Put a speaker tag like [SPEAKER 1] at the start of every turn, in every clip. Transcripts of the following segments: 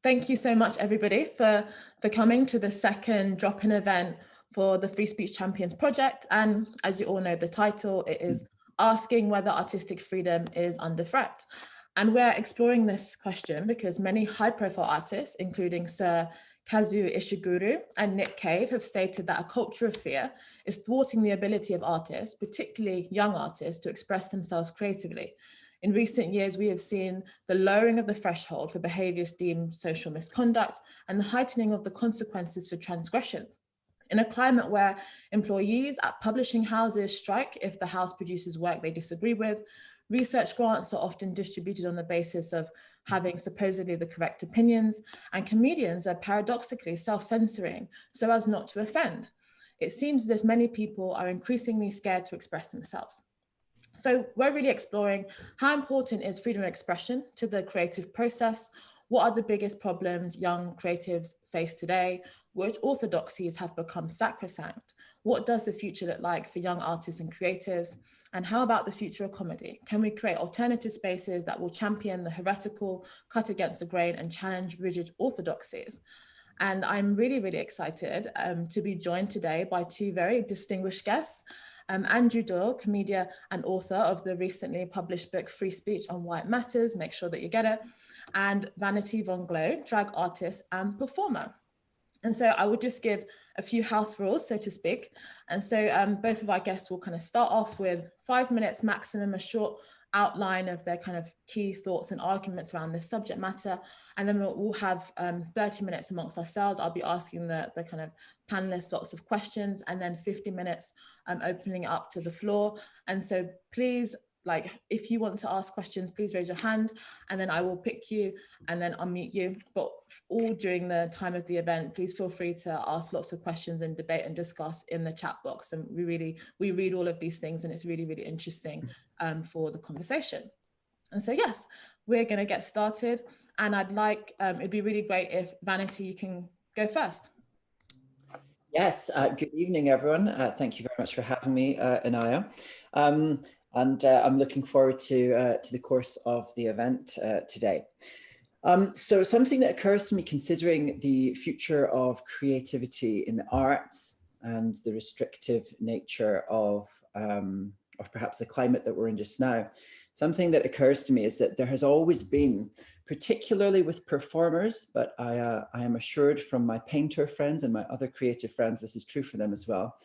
[SPEAKER 1] Thank you so much, everybody, for coming to the second drop-in event for the Free Speech Champions project. And as you all know, the title, it is asking whether artistic freedom is under threat. And we're exploring this question because many high-profile artists, including Sir Kazuo Ishiguro and Nick Cave, have stated that a culture of fear is thwarting the ability of artists, particularly young artists, to express themselves creatively. In recent years, we have seen the lowering of the threshold for behaviours deemed social misconduct and the heightening of the consequences for transgressions. In a climate where employees at publishing houses strike if the house produces work they disagree with, research grants are often distributed on the basis of having supposedly the correct opinions, and comedians are paradoxically self-censoring so as not to offend. It seems as if many people are increasingly scared to express themselves. So we're really exploring how important is freedom of expression to the creative process, what are the biggest problems young creatives face today, which orthodoxies have become sacrosanct, what does the future look like for young artists and creatives, and how about the future of comedy? Can we create alternative spaces that will champion the heretical, cut against the grain, and challenge rigid orthodoxies? And I'm really, really excited to be joined today by two very distinguished guests. Andrew Doyle, comedian and author of the recently published book Free Speech and Why It Matters, make sure that you get it, and Vanity drag artist and performer. And so I will just give a few house rules, so to speak. And so both of our guests will kind of start off with 5 minutes maximum, a short outline of their kind of key thoughts and arguments around this subject matter. And then we'll have 30 minutes amongst ourselves. I'll be asking the kind of panelists lots of questions, and then 50 minutes opening it up to the floor. And so please, like, if you want to ask questions, please raise your hand and then I will pick you and then unmute you. But all during the time of the event, please feel free to ask lots of questions and debate and discuss in the chat box. And we read all of these things and it's really, really interesting for the conversation. And so, yes, we're going to get started. And I'd like, it'd be really great if Vanity, you can go first.
[SPEAKER 2] Yes, good evening, everyone. Thank you very much for having me, Anaya. And I'm looking forward to the course of the event today. So something that occurs to me considering the future of creativity in the arts and the restrictive nature of perhaps the climate that we're in just now, something that occurs to me is that there has always been, particularly with performers, but I am assured from my painter friends and my other creative friends, this is true for them as well.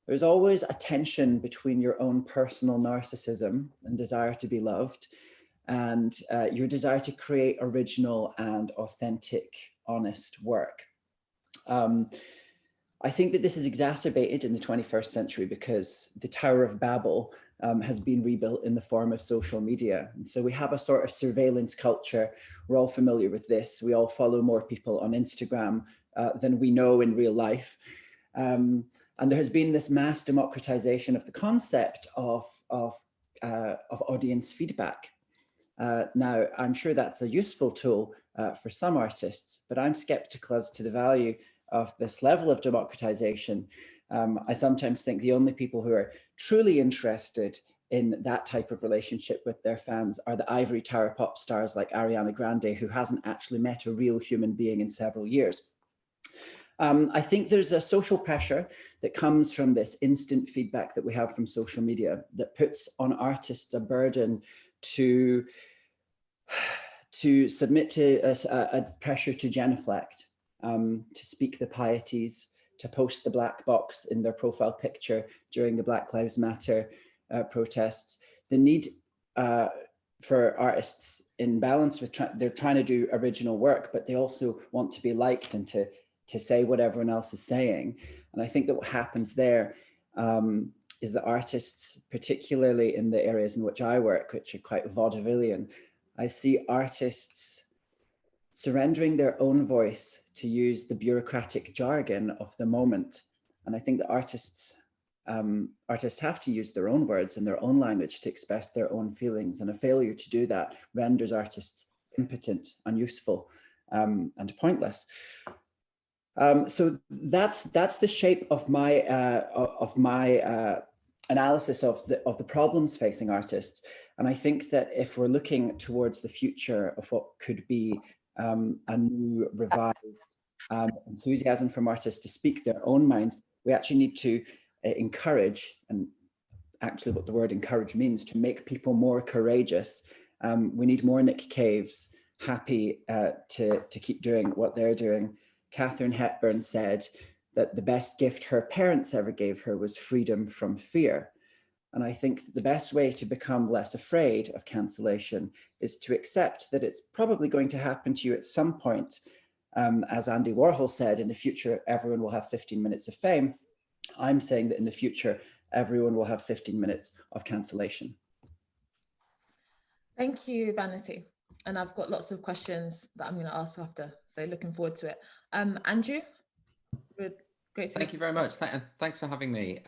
[SPEAKER 2] There's always a tension between your own personal narcissism and desire to be loved and your desire to create original and authentic, honest work. I think that this is exacerbated in the 21st century because the Tower of Babel has been rebuilt in the form of social media. And so we have a sort of surveillance culture. We're all familiar with this. We all follow more people on Instagram than we know in real life. And there has been this mass democratization of the concept of audience feedback. Now, I'm sure that's a useful tool for some artists, but I'm skeptical as to the value of this level of democratization. I sometimes think the only people who are truly interested in that type of relationship with their fans are the ivory tower pop stars like Ariana Grande, who hasn't actually met a real human being in several years. I think there's a social pressure that comes from this instant feedback that we have from social media that puts on artists a burden to submit to a pressure to genuflect, to speak the pieties, to post the black box in their profile picture during the Black Lives Matter protests. The need for artists in balance with, they're trying to do original work, but they also want to be liked and to say what everyone else is saying. And I think that what happens there is that artists, particularly in the areas in which I work, which are quite vaudevillian, I see artists surrendering their own voice to use the bureaucratic jargon of the moment. And I think that artists have to use their own words and their own language to express their own feelings. And a failure to do that renders artists impotent, unuseful, and pointless. So that's the shape of my analysis of the problems facing artists. And I think that if we're looking towards the future of what could be a new revived enthusiasm from artists to speak their own minds. We actually need to encourage, and actually what the word encourage means, to make people more courageous. We need more Nick Caves happy to keep doing what they're doing. Katharine Hepburn said that the best gift her parents ever gave her was freedom from fear. And I think that the best way to become less afraid of cancellation is to accept that it's probably going to happen to you at some point. As Andy Warhol said, in the future, everyone will have 15 minutes of fame. I'm saying that in the future, everyone will have 15 minutes of cancellation.
[SPEAKER 1] Thank you, Vanity. And I've got lots of questions that I'm going to ask after, so looking forward to it. Andrew, great.
[SPEAKER 3] Thank you very much. Thanks for having me.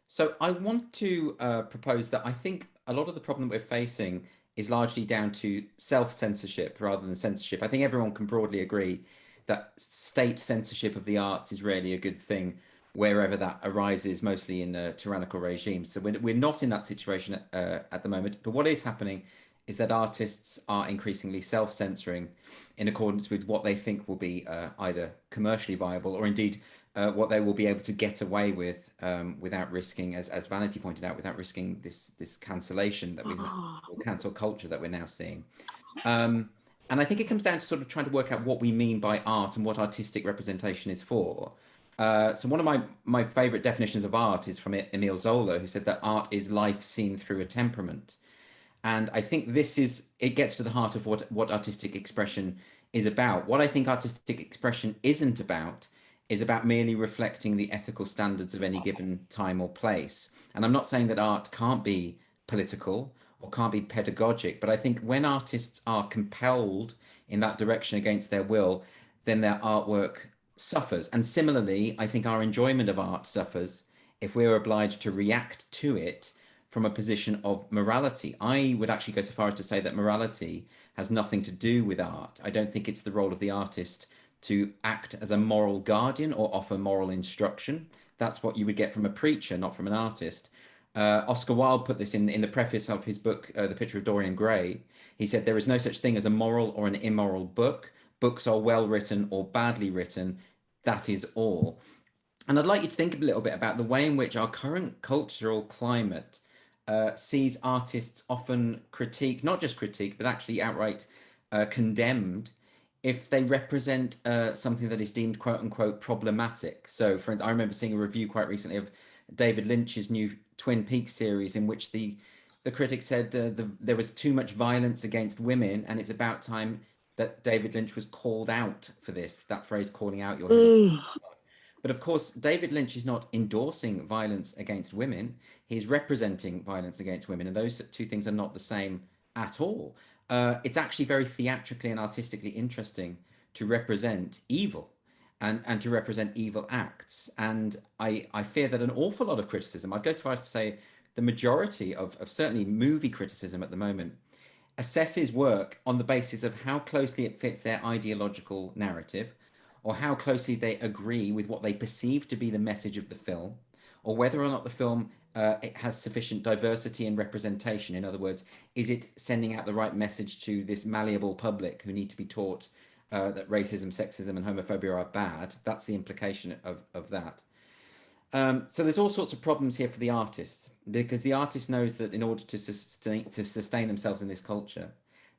[SPEAKER 3] So I want to propose that I think a lot of the problem we're facing is largely down to self-censorship rather than censorship. I think everyone can broadly agree that state censorship of the arts is really a good thing wherever that arises, mostly in tyrannical regimes. So we're not in that situation at the moment. But what is happening is that artists are increasingly self-censoring in accordance with what they think will be either commercially viable or indeed what they will be able to get away with without risking, as Vanity pointed out, without risking this cancellation that or cancel culture that we're now seeing. And I think it comes down to sort of trying to work out what we mean by art and what artistic representation is for. So one of my favorite definitions of art is from Emile Zola, who said that art is life seen through a temperament. And I think it gets to the heart of what artistic expression is about. What I think artistic expression isn't about is about merely reflecting the ethical standards of any given time or place. And I'm not saying that art can't be political or can't be pedagogic, but I think when artists are compelled in that direction against their will, then their artwork suffers. And similarly, I think our enjoyment of art suffers if we're obliged to react to it from a position of morality. I would actually go so far as to say that morality has nothing to do with art. I don't think it's the role of the artist to act as a moral guardian or offer moral instruction. That's what you would get from a preacher, not from an artist. Oscar Wilde put this in the preface of his book, The Picture of Dorian Gray. He said, "There is no such thing as a moral or an immoral book. Books are well written or badly written. That is all." And I'd like you to think a little bit about the way in which our current cultural climate sees artists often critique, not just critique, but actually outright condemned if they represent something that is deemed quote unquote problematic. So for instance, I remember seeing a review quite recently of David Lynch's new Twin Peaks series, in which the critic said there was too much violence against women, and it's about time that David Lynch was called out for this, that phrase, calling out your But of course, David Lynch is not endorsing violence against women. He's representing violence against women. And those two things are not the same at all. It's actually very theatrically and artistically interesting to represent evil and to represent evil acts. And I fear that an awful lot of criticism, I'd go so far as to say the majority of certainly movie criticism at the moment, assesses work on the basis of how closely it fits their ideological narrative, or how closely they agree with what they perceive to be the message of the film, or whether or not the film it has sufficient diversity and representation. In other words, is it sending out the right message to this malleable public who need to be taught that racism, sexism, and homophobia are bad? That's the implication of that. So there's all sorts of problems here for the artist, because the artist knows that in order to sustain themselves in this culture,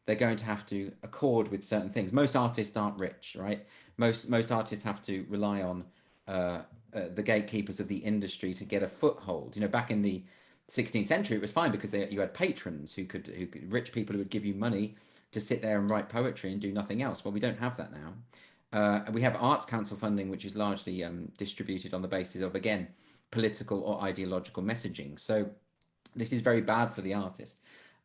[SPEAKER 3] they're going to have to accord with certain things. Most artists aren't rich, right? Most artists have to rely on the gatekeepers of the industry to get a foothold. You know, back in the 16th century, it was fine because you had patrons who could rich people who would give you money to sit there and write poetry and do nothing else. Well, we don't have that now. We have Arts Council funding, which is largely distributed on the basis of, again, political or ideological messaging. So this is very bad for the artist.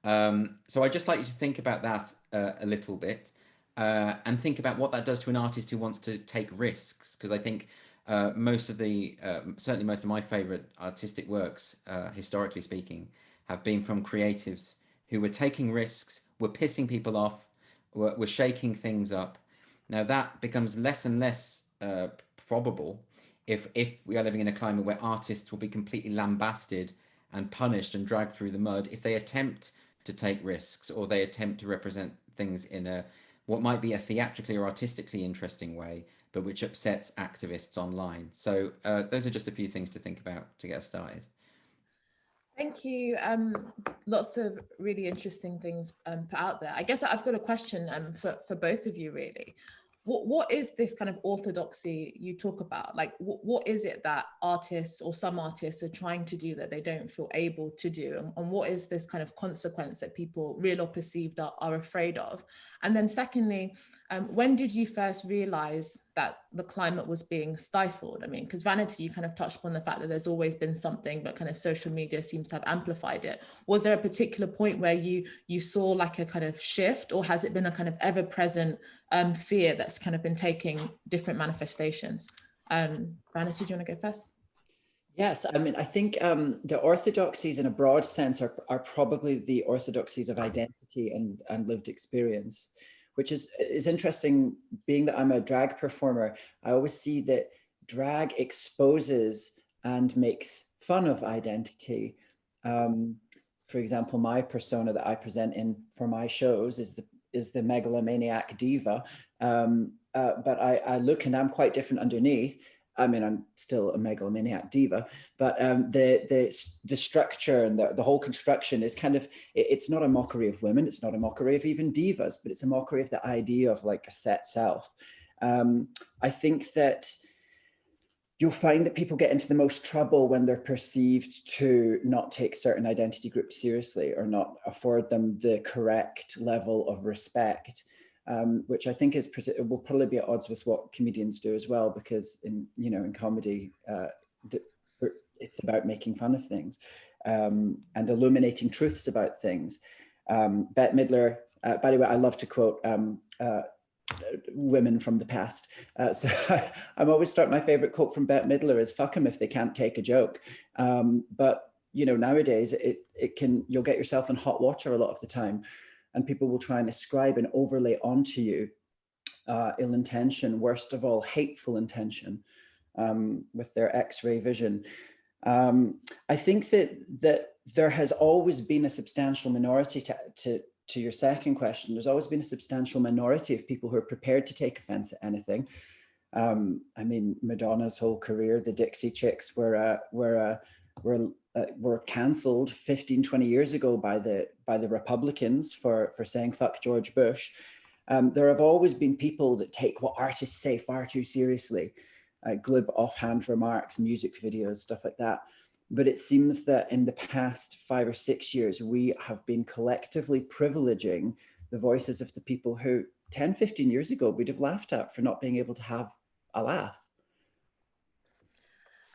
[SPEAKER 3] So I'd just like you to think about that a little bit and think about what that does to an artist who wants to take risks. Because I think certainly most of my favorite artistic works, historically speaking, have been from creatives who were taking risks, were pissing people off, were shaking things up. Now that becomes less and less probable if we are living in a climate where artists will be completely lambasted and punished and dragged through the mud if they attempt to take risks or they attempt to represent things in what might be a theatrically or artistically interesting way, but which upsets activists online. So those are just a few things to think about to get us started.
[SPEAKER 1] Thank you. Lots of really interesting things put out there. I guess I've got a question for both of you, really. What is this kind of orthodoxy you talk about? Like, what is it that artists or some artists are trying to do that they don't feel able to do? And what is this kind of consequence that people, real or perceived, are afraid of? And then secondly, when did you first realize that the climate was being stifled? I mean, because Vanity, you kind of touched upon the fact that there's always been something, but kind of social media seems to have amplified it. Was there a particular point where you saw like a kind of shift, or has it been a kind of ever-present fear that's kind of been taking different manifestations? Vanity, do you want to go first?
[SPEAKER 2] Yes, I mean, I think the orthodoxies in a broad sense are probably the orthodoxies of identity and lived experience, which is interesting. Being that I'm a drag performer, I always see that drag exposes and makes fun of identity. For example, my persona that I present in for my shows is the megalomaniac diva, but I look and I'm quite different underneath. I mean, I'm still a megalomaniac diva, but the structure and the whole construction is kind of, it's not a mockery of women. It's not a mockery of even divas, but it's a mockery of the idea of like a set self. I think that you'll find that people get into the most trouble when they're perceived to not take certain identity groups seriously or not afford them the correct level of respect. Which I think will probably be at odds with what comedians do as well, because in comedy, it's about making fun of things and illuminating truths about things. Bette Midler, by the way, I love to quote women from the past. So I'm always starting, my favorite quote from Bette Midler is "fuck them if they can't take a joke." But nowadays you'll get yourself in hot water a lot of the time. And people will try and ascribe and overlay onto you ill intention, worst of all, hateful intention, with their X-ray vision. I think that there has always been a substantial minority to your second question. There's always been a substantial minority of people who are prepared to take offense at anything. I mean, Madonna's whole career, the Dixie Chicks were cancelled 15, 20 years ago by the Republicans for saying fuck George Bush. There have always been people that take what artists say far too seriously, glib offhand remarks, music videos, stuff like that. But it seems that in the past 5 or 6 years, we have been collectively privileging the voices of the people who 10, 15 years ago we'd have laughed at for not being able to have a laugh.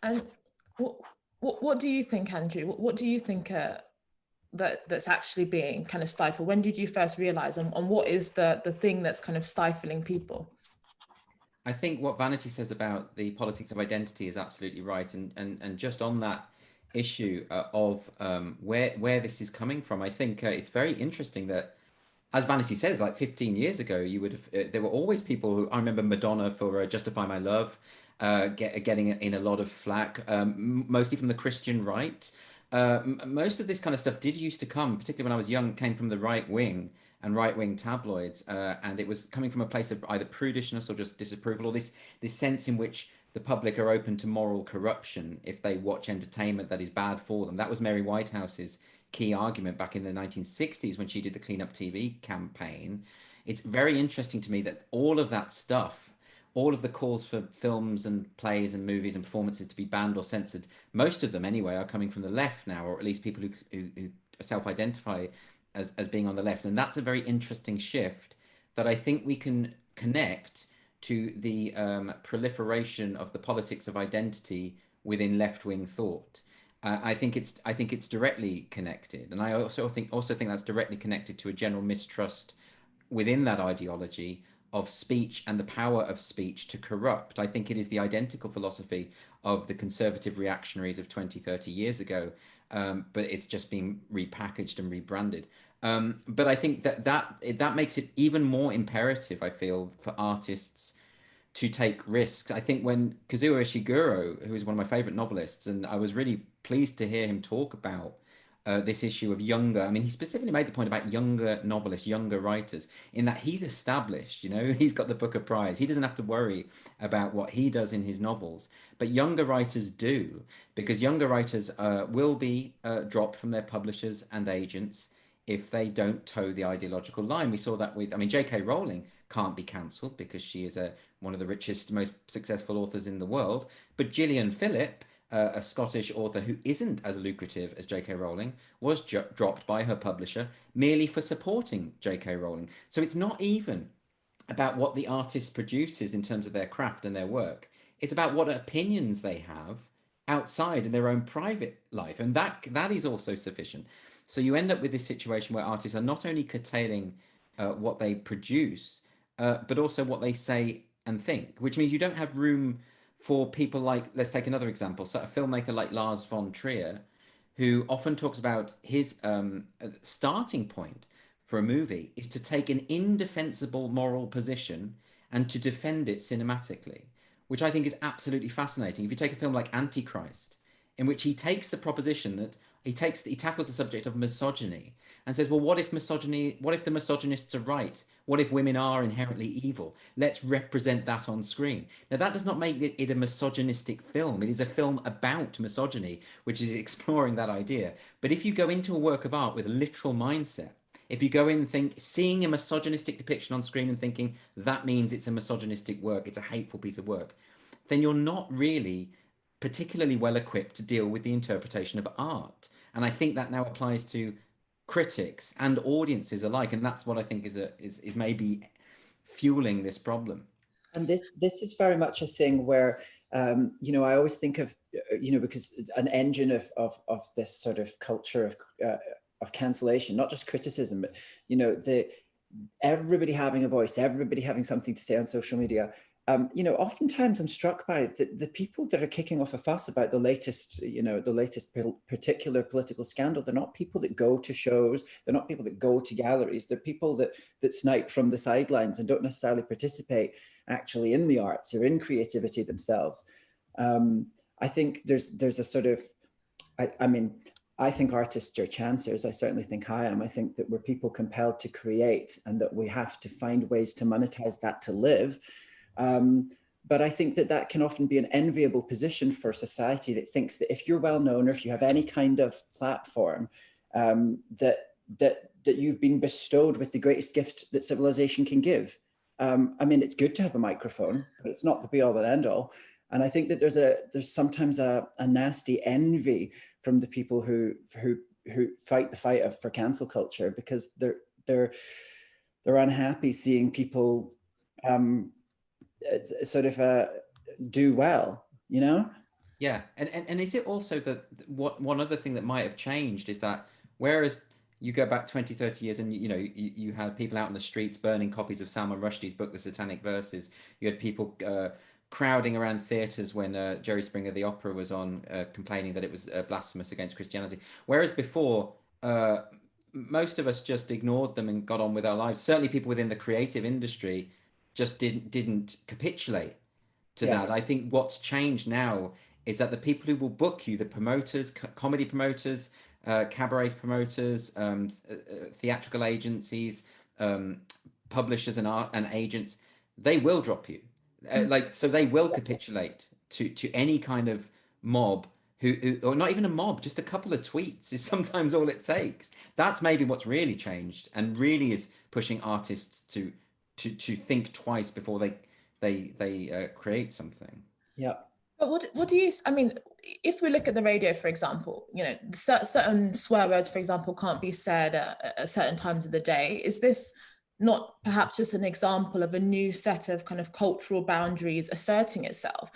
[SPEAKER 1] And what do you think, Andrew? What do you think that's actually being kind of stifled? When did you first realize, and what is the thing that's kind of stifling people?
[SPEAKER 3] I think what Vanity says about the politics of identity is absolutely right, and just on that issue of where this is coming from, I think it's very interesting that, as Vanity says, like 15 years ago, you would have there were always people who, I remember Madonna for "Justify My Love," getting in a lot of flack, mostly from the Christian right. Most of this kind of stuff did used to come, particularly when I was young, came from the right wing and right-wing tabloids, and it was coming from a place of either prudishness or just disapproval, or this sense in which the public are open to moral corruption if they watch entertainment that is bad for them. That was Mary Whitehouse's key argument back in the 1960s when she did the Clean Up TV campaign. It's very interesting to me that all of that stuff, all of the calls for films and plays and movies and performances to be banned or censored, most of them anyway, are coming from the left now, or at least people who self-identify as being on the left. And that's a very interesting shift that I think we can connect to the proliferation of the politics of identity within left-wing thought. I think it's directly connected, and I also think that's directly connected to a general mistrust within that ideology of speech and the power of speech to corrupt. I think it is the identical philosophy of the conservative reactionaries of 20, 30 years ago, but it's just been repackaged and rebranded. But I think that makes it even more imperative, I feel, for artists to take risks. I think when Kazuo Ishiguro, who is one of my favorite novelists, and I was really pleased to hear him talk about this issue of younger. I mean, he specifically made the point about younger novelists, younger writers, in that he's established, you know, he's got the Booker Prize. He doesn't have to worry about what he does in his novels, but younger writers do, because younger writers will be dropped from their publishers and agents if they don't toe the ideological line. We saw that with, I mean, J.K. Rowling can't be cancelled because she is one of the richest, most successful authors in the world, but Gillian Phillip, a Scottish author who isn't as lucrative as J.K. Rowling, was dropped by her publisher merely for supporting J.K. Rowling. So it's not even about what the artist produces in terms of their craft and their work. It's about what opinions they have outside in their own private life. And that is also sufficient. So you end up with this situation where artists are not only curtailing what they produce, but also what they say and think, which means you don't have room for people like, let's take another example, so a filmmaker like Lars von Trier, who often talks about his starting point for a movie is to take an indefensible moral position and to defend it cinematically, which I think is absolutely fascinating. If you take a film like Antichrist, in which he takes the proposition that he tackles the subject of misogyny and says, well, what if the misogynists are right? What if women are inherently evil? Let's represent that on screen. Now, that does not make it a misogynistic film. It is a film about misogyny, which is exploring that idea. But if you go into a work of art with a literal mindset, if you go in and seeing a misogynistic depiction on screen and thinking that means it's a misogynistic work, it's a hateful piece of work, then you're not really particularly well equipped to deal with the interpretation of art. And I think that now applies to critics and audiences alike, and that's what I think is maybe fueling this problem.
[SPEAKER 2] And this is very much a thing where you know, I always think of, you know, because an engine of this sort of culture of cancellation, not just criticism, but, you know, everybody having a voice, everybody having something to say on social media. You know, oftentimes I'm struck by the people that are kicking off a fuss about the latest, you know, the latest particular political scandal. They're not people that go to shows. They're not people that go to galleries. They're people that snipe from the sidelines and don't necessarily participate actually in the arts or in creativity themselves. I think there's a sort of, I mean, I think artists are chancers. I certainly think I am. I think that we're people compelled to create and that we have to find ways to monetize that to live. But I think that can often be an enviable position for society that thinks that if you're well known or if you have any kind of platform, that you've been bestowed with the greatest gift that civilization can give. I mean, it's good to have a microphone, but it's not the be all and end all. And I think that there's sometimes a nasty envy from the people who fight the fight for cancel culture, because they're unhappy seeing people sort of do well, you know?
[SPEAKER 3] Yeah, and is it also that one other thing that might have changed is that whereas you go back 20, 30 years and you know you had people out in the streets burning copies of Salman Rushdie's book, The Satanic Verses. You had people crowding around theatres when Jerry Springer the Opera was on, complaining that it was blasphemous against Christianity. Whereas before, most of us just ignored them and got on with our lives. Certainly people within the creative industry just didn't capitulate to
[SPEAKER 2] Yes.
[SPEAKER 3] that. I think what's changed now is that the people who will book you, the promoters, comedy promoters, cabaret promoters, theatrical agencies, publishers and agents, they will drop you. So they will capitulate to any kind of mob who, or not even a mob, just a couple of tweets is sometimes all it takes. That's maybe what's really changed and really is pushing artists to think twice before they create something.
[SPEAKER 2] Yeah.
[SPEAKER 1] But what do you, I mean, if we look at the radio, for example, you know, certain swear words, for example, can't be said at certain times of the day. Is this not perhaps just an example of a new set of kind of cultural boundaries asserting itself?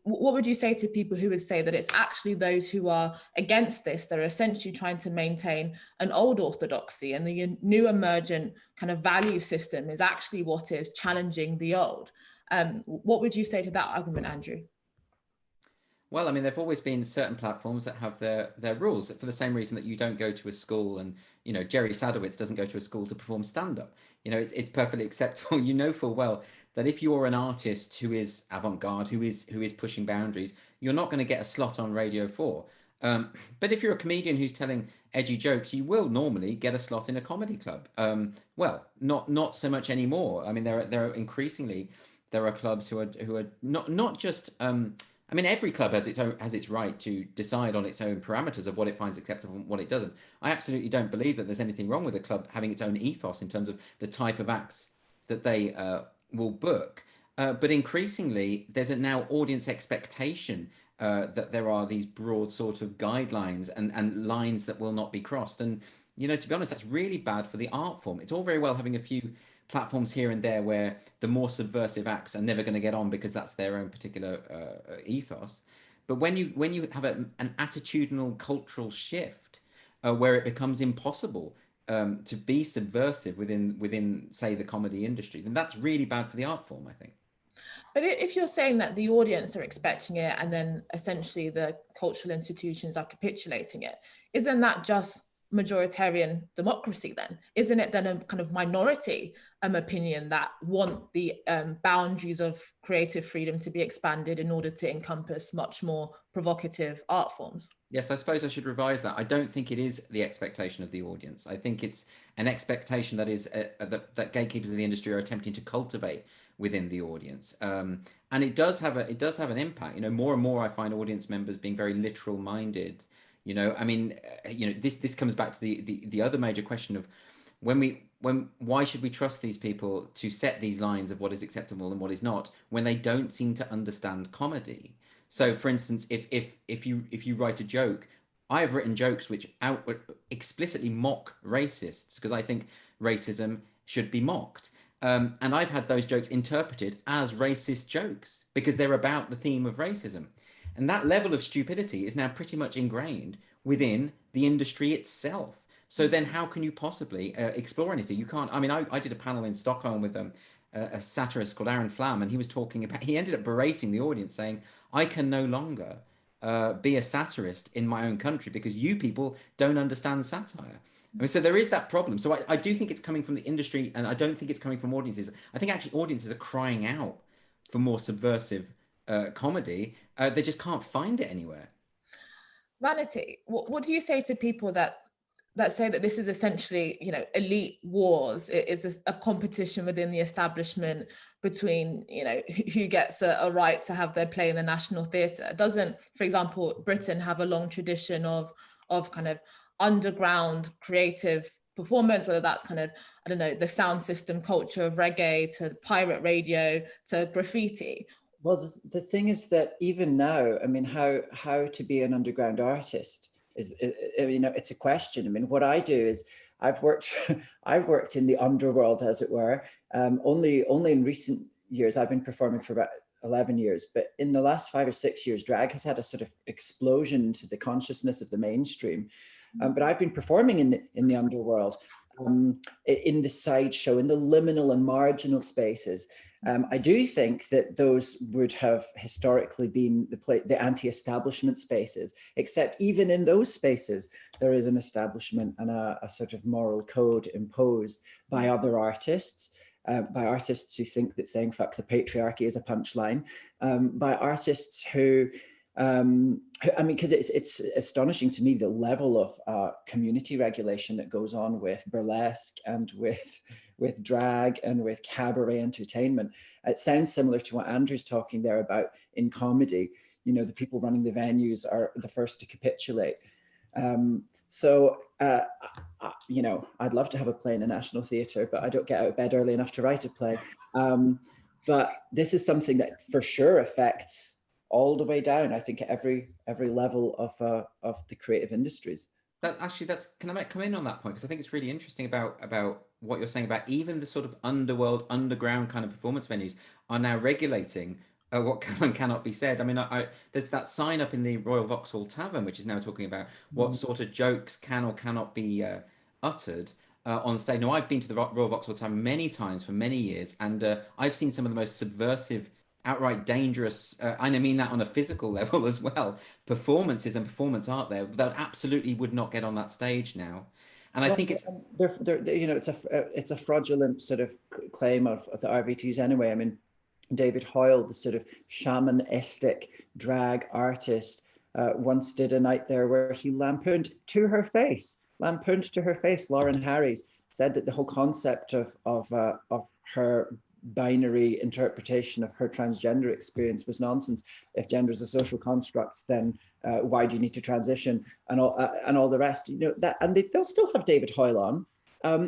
[SPEAKER 1] What would you say to people who would say that it's actually those who are against this that are essentially trying to maintain an old orthodoxy, and the new emergent kind of value system is actually what is challenging the old? What would you say to that argument, Andrew?
[SPEAKER 3] Well, I mean, there've always been certain platforms that have their rules for the same reason that you don't go to a school and, you know, Jerry Sadowitz doesn't go to a school to perform stand-up. You know, it's perfectly acceptable. You know full well that if you're an artist who is avant-garde, who is pushing boundaries, you're not going to get a slot on Radio 4. But if you're a comedian who's telling edgy jokes, you will normally get a slot in a comedy club. Well, not so much anymore. I mean, there are increasingly there are clubs who are not just. I mean, every club has its right to decide on its own parameters of what it finds acceptable and what it doesn't. I absolutely don't believe that there's anything wrong with a club having its own ethos in terms of the type of acts that they will book. But increasingly, there's a now audience expectation that there are these broad sort of guidelines and lines that will not be crossed. And, to be honest, that's really bad for the art form. It's all very well having a few platforms here and there where the more subversive acts are never going to get on because that's their own particular ethos. But when you have an attitudinal cultural shift where it becomes impossible to be subversive within, say, the comedy industry, then that's really bad for the art form, I think.
[SPEAKER 1] But if you're saying that the audience are expecting it and then essentially the cultural institutions are capitulating it, isn't that just majoritarian democracy then? Isn't it then a kind of minority opinion that want the boundaries of creative freedom to be expanded in order to encompass much more provocative art forms?
[SPEAKER 3] Yes, I suppose I should revise that. I don't think it is the expectation of the audience. I think it's an expectation that is that gatekeepers of the industry are attempting to cultivate within the audience, and it does have an impact. More and more I find audience members being very literal minded. I mean, this comes back to the other major question of why should we trust these people to set these lines of what is acceptable and what is not when they don't seem to understand comedy. So, for instance, if you write a joke, I have written jokes which explicitly mock racists because I think racism should be mocked. And I've had those jokes interpreted as racist jokes because they're about the theme of racism. And that level of stupidity is now pretty much ingrained within the industry itself. So then how can you possibly explore anything? You can't. I mean, I did a panel in Stockholm with a satirist called Aaron Flam, and he ended up berating the audience saying, I can no longer be a satirist in my own country because you people don't understand satire. I mean, so there is that problem. So I do think it's coming from the industry, and I don't think it's coming from audiences. I think actually audiences are crying out for more subversive comedy. They just can't find it anywhere.
[SPEAKER 1] Vanity, what do you say to people that say that this is essentially, elite wars? It is a competition within the establishment between, who gets a right to have their play in the National Theatre? Doesn't, for example, Britain have a long tradition of kind of underground creative performance, whether that's kind of, I don't know, the sound system culture of reggae to pirate radio to graffiti?
[SPEAKER 2] Well, the thing is that even now, I mean, how to be an underground artist is, it's a question. I mean, what I do is I've worked in the underworld, as it were. Only in recent years, I've been performing for about 11 years, but in the last 5 or 6 years, drag has had a sort of explosion into the consciousness of the mainstream. But I've been performing in the underworld, in the sideshow, in the liminal and marginal spaces. I do think that those would have historically been the anti-establishment spaces, except even in those spaces, there is an establishment and a sort of moral code imposed by other artists, by artists who think that saying fuck the patriarchy is a punchline, by artists who, I mean, because it's astonishing to me the level of community regulation that goes on with burlesque and with drag and with cabaret entertainment. It sounds similar to what Andrew's talking there about in comedy. The people running the venues are the first to capitulate. I'd love to have a play in the National Theatre, but I don't get out of bed early enough to write a play. But this is something that for sure affects all the way down, I think, at every level of the creative industries.
[SPEAKER 3] Can I come in on that point? Because I think it's really interesting about what you're saying about even the sort of underground kind of performance venues are now regulating what can and cannot be said. I mean, there's that sign up in the Royal Vauxhall Tavern, which is now talking about what sort of jokes can or cannot be uttered on stage. Now, I've been to the Royal Vauxhall Tavern many times for many years, and I've seen some of the most subversive, outright dangerous, I mean that on a physical level as well, performances and performance art there that absolutely would not get on that stage now. And I think
[SPEAKER 2] it's a fraudulent sort of claim of the RVTs anyway. I mean, David Hoyle, the sort of shamanistic drag artist, once did a night there where he lampooned to her face Lauren Harries, said that the whole concept of her binary interpretation of her transgender experience was nonsense. If gender is a social construct, then why do you need to transition, and all the rest? You know that, and they'll still have David Hoyle on.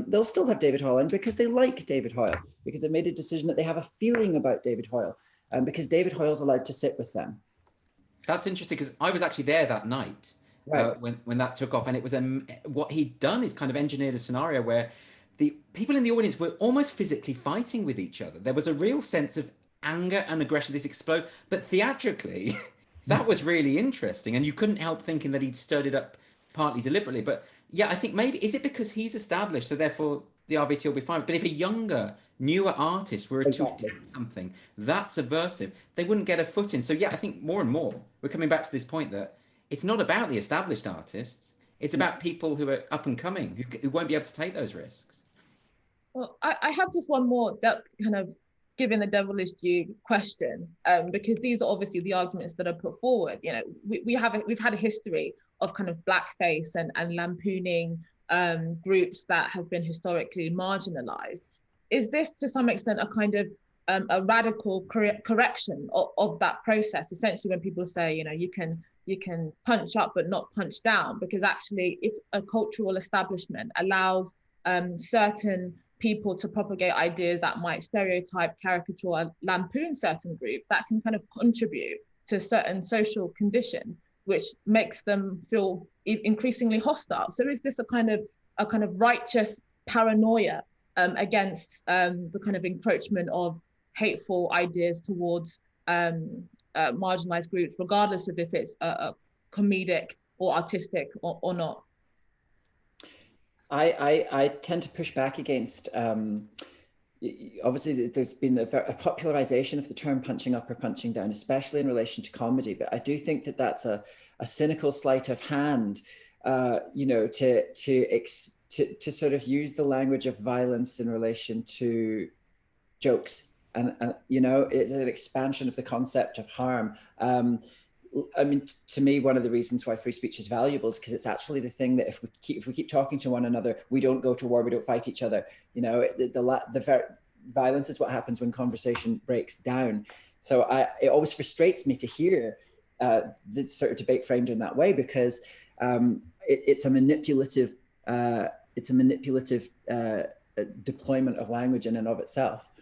[SPEAKER 2] They'll still have David Hoyle on because they like David Hoyle, because they made a decision that they have a feeling about David Hoyle, and because David Hoyle's allowed to sit with them.
[SPEAKER 3] That's interesting, because I was actually there that night, right, when that took off, and it was what he'd done is kind of engineered a scenario where the people in the audience were almost physically fighting with each other. There was a real sense of anger and aggression, this explode, but theatrically, that was really interesting, and you couldn't help thinking that he'd stirred it up partly deliberately. But yeah, I think maybe, is it because he's established, so therefore the RBT will be fine? But if a younger, newer artist were to attempt something that subversive, they wouldn't get a foot in. So yeah, I think more and more we're coming back to this point that it's not about the established artists, it's about people who are up and coming, who won't be able to take those risks.
[SPEAKER 1] Well, I have just one more that kind of giving the devilish due question, because these are obviously the arguments that are put forward. You know, we've had a history of kind of blackface and lampooning groups that have been historically marginalized. Is this to some extent a kind of a radical correction of that process? Essentially, when people say, you know, you can punch up but not punch down, because actually, if a cultural establishment allows certain people to propagate ideas that might stereotype, caricature, or lampoon certain groups, that can kind of contribute to certain social conditions, which makes them feel increasingly hostile. So is this a kind of righteous paranoia against the kind of encroachment of hateful ideas towards marginalized groups, regardless of if it's a comedic or artistic or not?
[SPEAKER 2] I tend to push back against, obviously there's been a popularization of the term punching up or punching down, especially in relation to comedy, but I do think that that's a cynical sleight of hand, you know, to sort of use the language of violence in relation to jokes. And you know, it's an expansion of the concept of harm. I mean, to me, one of the reasons why free speech is valuable is because it's actually the thing that if we keep talking to one another, we don't go to war, we don't fight each other. You know, the violence is what happens when conversation breaks down. So it always frustrates me to hear the sort of debate framed in that way, because it's a manipulative deployment of language in and of itself.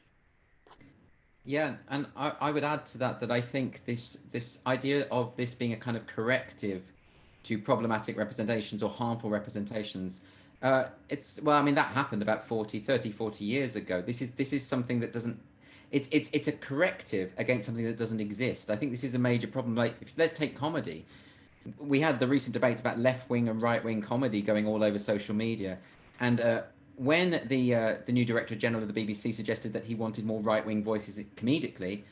[SPEAKER 3] Yeah, and I would add to that I think this idea of this being a kind of corrective to problematic representations or harmful representations, well, I mean, that happened about 40 years ago. This is something that doesn't, it's a corrective against something that doesn't exist. I think this is a major problem. Like, let's take comedy. We had the recent debates about left-wing and right-wing comedy going all over social media, and when the new Director General of the BBC suggested that he wanted more right-wing voices comedically,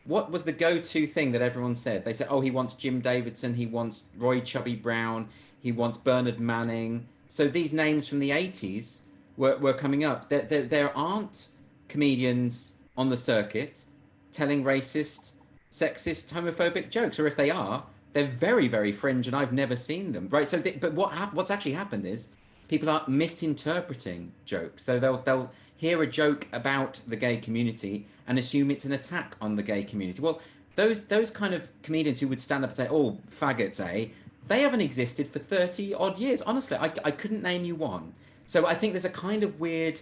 [SPEAKER 3] what was the go-to thing that everyone said? They said, oh, he wants Jim Davidson, he wants Roy Chubby Brown, he wants Bernard Manning. So these names from the 80s were coming up. There aren't comedians on the circuit telling racist, sexist, homophobic jokes, or if they are, they're very, very fringe, and I've never seen them. Right? So, but what's actually happened is people are misinterpreting jokes. So they'll hear a joke about the gay community and assume it's an attack on the gay community. Well, those kind of comedians who would stand up and say, oh, faggots, eh? They haven't existed for 30 odd years. Honestly, I couldn't name you one. So I think there's a kind of weird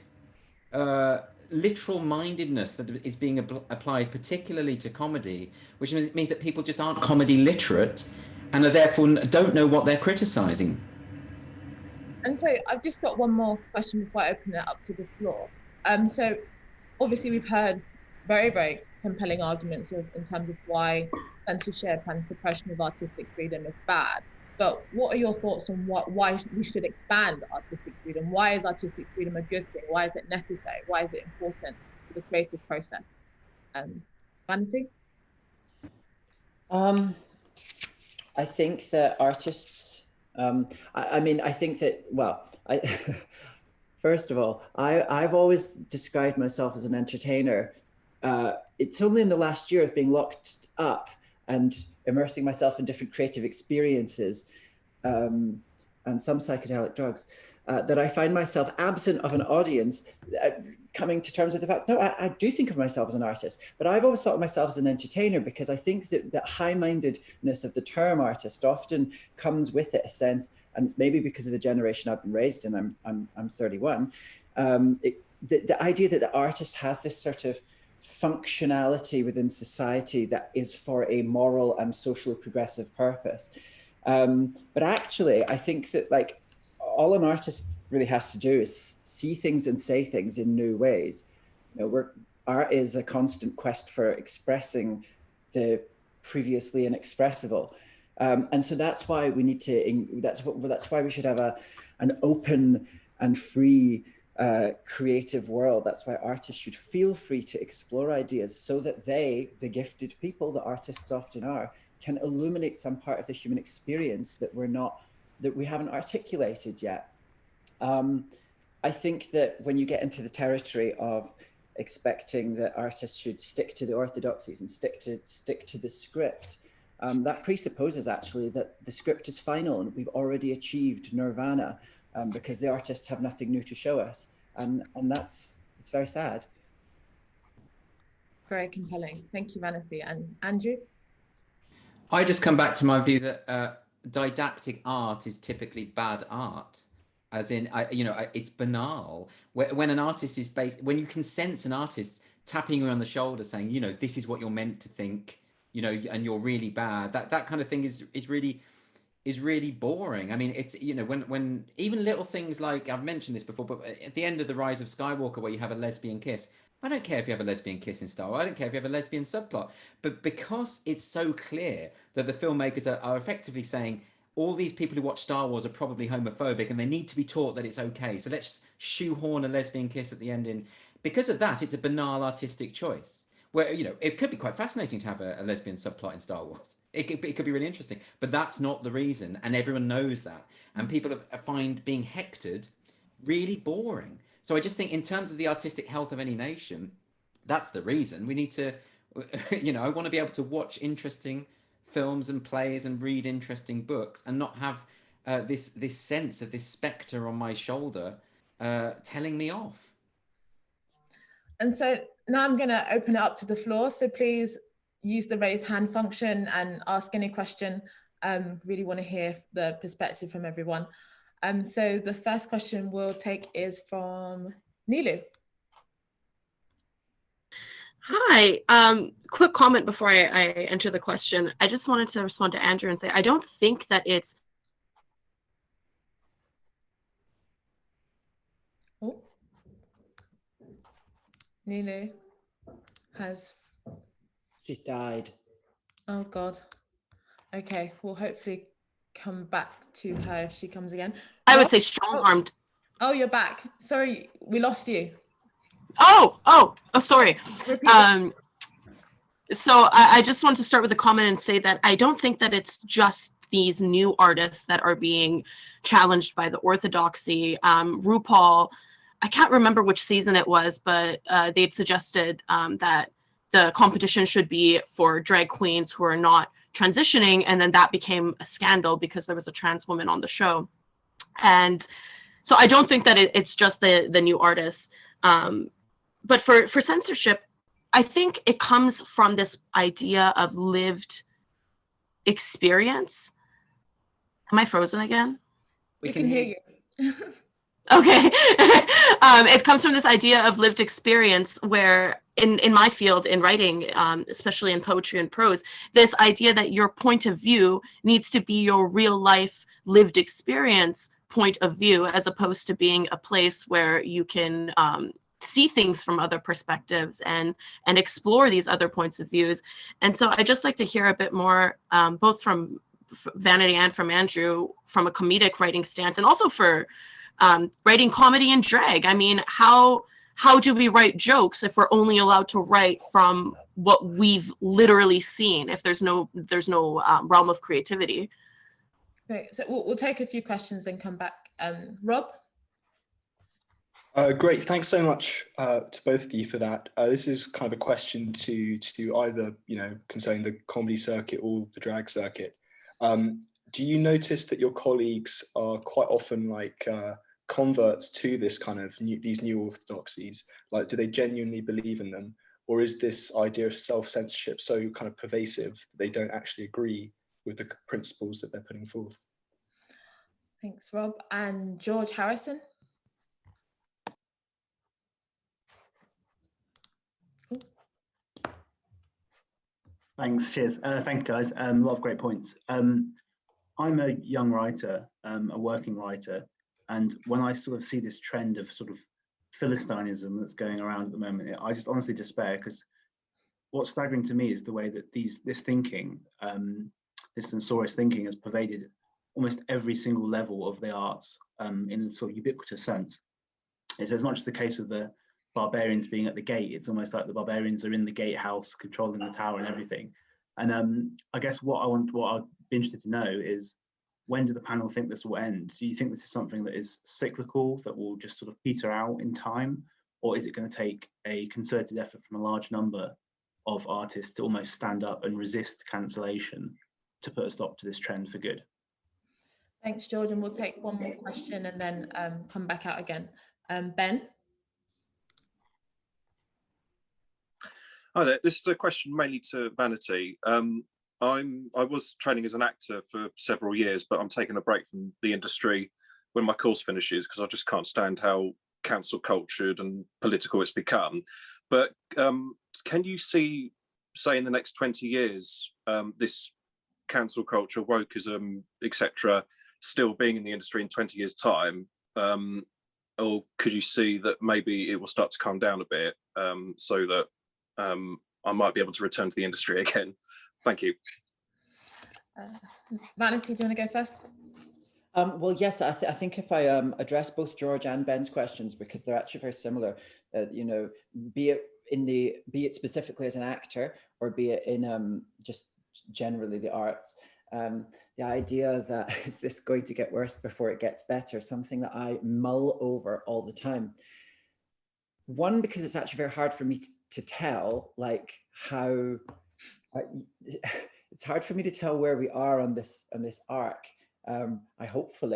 [SPEAKER 3] literal mindedness that is being applied particularly to comedy, which means that people just aren't comedy literate and are therefore don't know what they're criticizing.
[SPEAKER 1] And so I've just got one more question before I open it up to the floor. So obviously we've heard very, very compelling arguments in terms of why censorship and suppression of artistic freedom is bad. But what are your thoughts on why we should expand artistic freedom? Why is artistic freedom a good thing? Why is it necessary? Why is it important for the creative process? Vanity?
[SPEAKER 2] I think that artists, I mean, I think that, well, first of all, I've always described myself as an entertainer. It's only in the last year of being locked up and immersing myself in different creative experiences and some psychedelic drugs, that I find myself absent of an audience, coming to terms with the fact, no, I do think of myself as an artist, but I've always thought of myself as an entertainer, because I think that that high-mindedness of the term artist often comes with it a sense, and it's maybe because of the generation I've been raised in, I'm 31, the idea that the artist has this sort of functionality within society that is for a moral and socially progressive purpose. But actually, I think that like all an artist really has to do is see things and say things in new ways. You know, art is a constant quest for expressing the previously inexpressible. And so that's why we need to, that's why we should have an open and free creative world. That's why artists should feel free to explore ideas, so that they, the gifted people that artists often are, can illuminate some part of the human experience that we haven't articulated yet. I think that when you get into the territory of expecting that artists should stick to the orthodoxies and stick to the script, that presupposes actually that the script is final and we've already achieved nirvana, because the artists have nothing new to show us, and it's very sad.
[SPEAKER 1] Very compelling. Thank you, Vanity. And Andrew?
[SPEAKER 3] I just come back to my view that didactic art is typically bad art, as in, it's banal. When an artist is when you can sense an artist tapping you on the shoulder saying, this is what you're meant to think, and you're really bad, that kind of thing is really boring. I mean, it's, when even little things like, I've mentioned this before, but at the end of The Rise of Skywalker, where you have a lesbian kiss, I don't care if you have a lesbian kiss in Star Wars. I don't care if you have a lesbian subplot. But because it's so clear that the filmmakers are effectively saying all these people who watch Star Wars are probably homophobic and they need to be taught that it's okay, so let's shoehorn a lesbian kiss at the end in. Because of that, it's a banal artistic choice. Where, it could be quite fascinating to have a lesbian subplot in Star Wars. It could be really interesting. But that's not the reason, and everyone knows that. And people find being hectored really boring. So I just think in terms of the artistic health of any nation, that's the reason. We need to, I want to be able to watch interesting films and plays and read interesting books and not have this sense of this spectre on my shoulder telling me off.
[SPEAKER 1] And so now I'm going to open it up to the floor. So please use the raise hand function and ask any question. Really want to hear the perspective from everyone. So the first question we'll take is from Nilu.
[SPEAKER 4] Hi, quick comment before I enter the question. I just wanted to respond to Andrew and say, I don't think that it's...
[SPEAKER 1] Oh, Nilu has...
[SPEAKER 2] She's died.
[SPEAKER 1] Oh God. Okay, we'll hopefully come back to her if she comes again.
[SPEAKER 4] I would say strong-armed.
[SPEAKER 1] Oh, you're back. Sorry, we lost you.
[SPEAKER 4] Oh, sorry. So I just want to start with a comment and say that I don't think that it's just these new artists that are being challenged by the orthodoxy. RuPaul, I can't remember which season it was, but they'd suggested that the competition should be for drag queens who are not transitioning, and then that became a scandal because there was a trans woman on the show. And so I don't think that it's just the new artists. But for censorship, I think it comes from this idea of lived experience. Am I frozen again?
[SPEAKER 1] We can hear you.
[SPEAKER 4] Okay. It comes from this idea of lived experience where in my field, in writing, especially in poetry and prose, this idea that your point of view needs to be your real life lived experience point of view, as opposed to being a place where you can see things from other perspectives and explore these other points of views. And so I just like to hear a bit more, both from Vanity and from Andrew, from a comedic writing stance, and also for writing comedy and drag. I mean, how do we write jokes if we're only allowed to write from what we've literally seen, if there's no realm of creativity?
[SPEAKER 1] Great. So we'll take a few questions and come back. Rob?
[SPEAKER 5] Great, thanks so much to both of you for that. This is kind of a question to either, concerning the comedy circuit or the drag circuit. Do you notice that your colleagues are quite often like converts to this kind of these new orthodoxies? Like, do they genuinely believe in them? Or is this idea of self-censorship so kind of pervasive that they don't actually agree with the principles that they're putting forth?
[SPEAKER 1] Thanks, Rob. And George Harrison?
[SPEAKER 6] Thanks, cheers. Thank you, guys. A lot of great points. I'm a young writer, a working writer, and when I sort of see this trend of sort of Philistinism that's going around at the moment, I just honestly despair, because what's staggering to me is the way that this thinking, this censorious thinking, has pervaded almost every single level of the arts in a sort of ubiquitous sense. And so it's not just the case of the barbarians being at the gate. It's almost like the barbarians are in the gatehouse, controlling the tower and everything. And I guess what I'd be interested to know is, when do the panel think this will end? Do you think this is something that is cyclical, that will just sort of peter out in time? Or is it going to take a concerted effort from a large number of artists to almost stand up and resist cancellation to put a stop to this trend for good?
[SPEAKER 1] Thanks, George. And we'll take one more question and then come back out again. Ben?
[SPEAKER 7] Hi there. This is a question mainly to Vanity. I was training as an actor for several years, but I'm taking a break from the industry when my course finishes because I just can't stand how cancel cultured and political it's become. But can you see, say, in the next 20 years, this cancel culture, wokeism, etc., still being in the industry in 20 years' time? Or could you see that maybe it will start to calm down a bit so that I might be able to return to the industry again? Thank you.
[SPEAKER 1] Vanity, do you want to go first?
[SPEAKER 2] Well, yes, I think if I address both George and Ben's questions, because they're actually very similar, be it specifically as an actor or be it in just generally the arts, the idea that is this going to get worse before it gets better, something that I mull over all the time. One, because it's actually very hard for me to tell, like how it's hard for me to tell where we are on this arc. I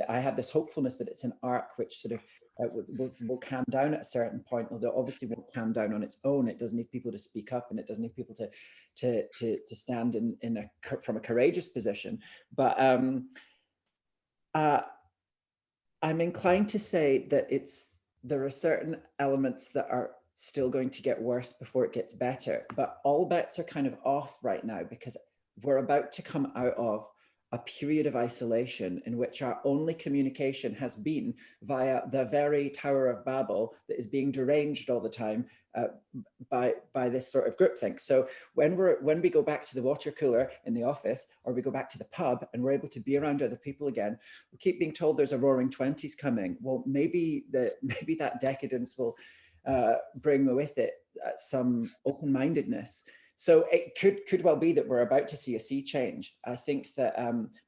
[SPEAKER 2] have this hopefulness that it's an arc which sort of will calm down at a certain point, although obviously won't calm down on its own. It does need people to speak up, and it does need people to stand from a courageous position. But I'm inclined to say that there are certain elements that are still going to get worse before it gets better, but all bets are kind of off right now, because we're about to come out of a period of isolation in which our only communication has been via the very Tower of Babel that is being deranged all the time by this sort of groupthink. So when we go back to the water cooler in the office, or we go back to the pub and we're able to be around other people again, we keep being told there's a roaring 20s coming. Well, maybe that decadence will bring with it some open-mindedness. So it could well be that we're about to see a sea change. I think that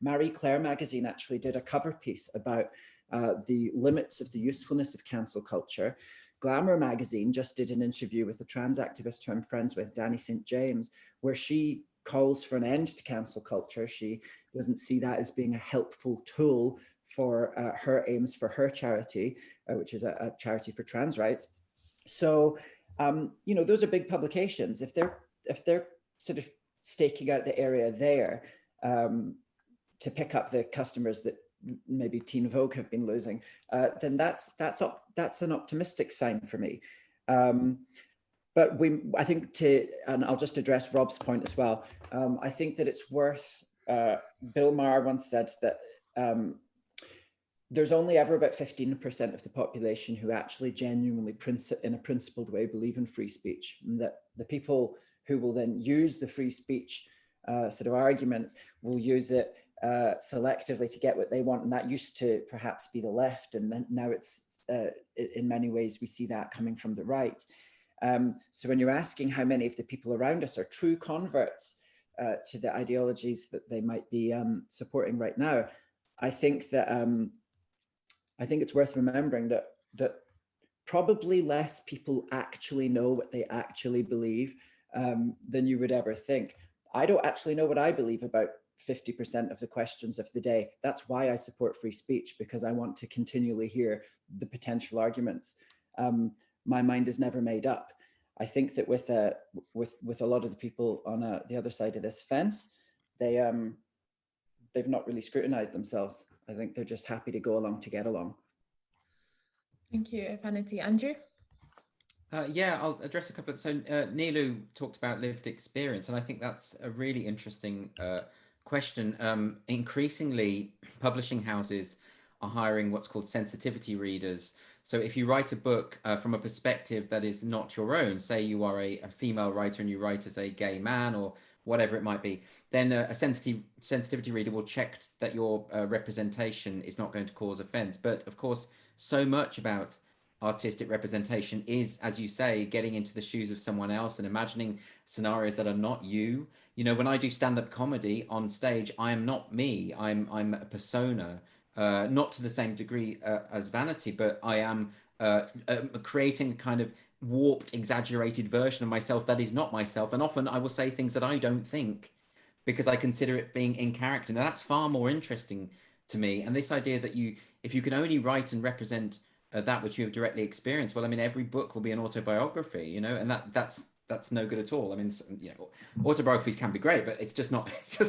[SPEAKER 2] Marie Claire magazine actually did a cover piece about the limits of the usefulness of cancel culture. Glamour magazine just did an interview with a trans activist who I'm friends with, Danny St. James, where she calls for an end to cancel culture. She doesn't see that as being a helpful tool for her aims for her charity, which is a charity for trans rights. So, those are big publications. If they're sort of staking out the area there to pick up the customers that maybe Teen Vogue have been losing, then that's an optimistic sign for me. But I think and I'll just address Rob's point as well. I think that it's worth. Bill Maher once said that there's only ever about 15% of the population who actually genuinely, in a principled way, believe in free speech, and that the people who will then use the free speech sort of argument will use it selectively to get what they want. And that used to perhaps be the left. And then now it's, in many ways, we see that coming from the right. So when you're asking how many of the people around us are true converts to the ideologies that they might be supporting right now, I think that I think it's worth remembering that probably less people actually know what they actually believe than you would ever think. I don't actually know what I believe about 50% of the questions of the day. That's why I support free speech, because I want to continually hear the potential arguments. My mind is never made up. I think that with a lot of the people on the other side of this fence, they've not really scrutinized themselves. I think they're just happy to go along to get along.
[SPEAKER 1] Thank you, Vanity. Andrew?
[SPEAKER 3] Yeah, I'll address a couple of, so Nilu talked about lived experience, and I think that's a really interesting question. Increasingly, publishing houses are hiring what's called sensitivity readers. So if you write a book from a perspective that is not your own, say you are a female writer and you write as a gay man or whatever it might be, then a sensitivity reader will check that your representation is not going to cause offense. But of course, so much about artistic representation is, as you say, getting into the shoes of someone else and imagining scenarios that are not you. You know, when I do stand-up comedy on stage, I am not me. I'm a persona, not to the same degree as Vanity, but I am creating a kind of warped, exaggerated version of myself that is not myself. And often I will say things that I don't think because I consider it being in character. Now that's far more interesting to me. And this idea that if you can only write and represent that which you have directly experienced, well, I mean, every book will be an autobiography, you know, and that's no good at all. I mean, you know, autobiographies can be great, but it's just not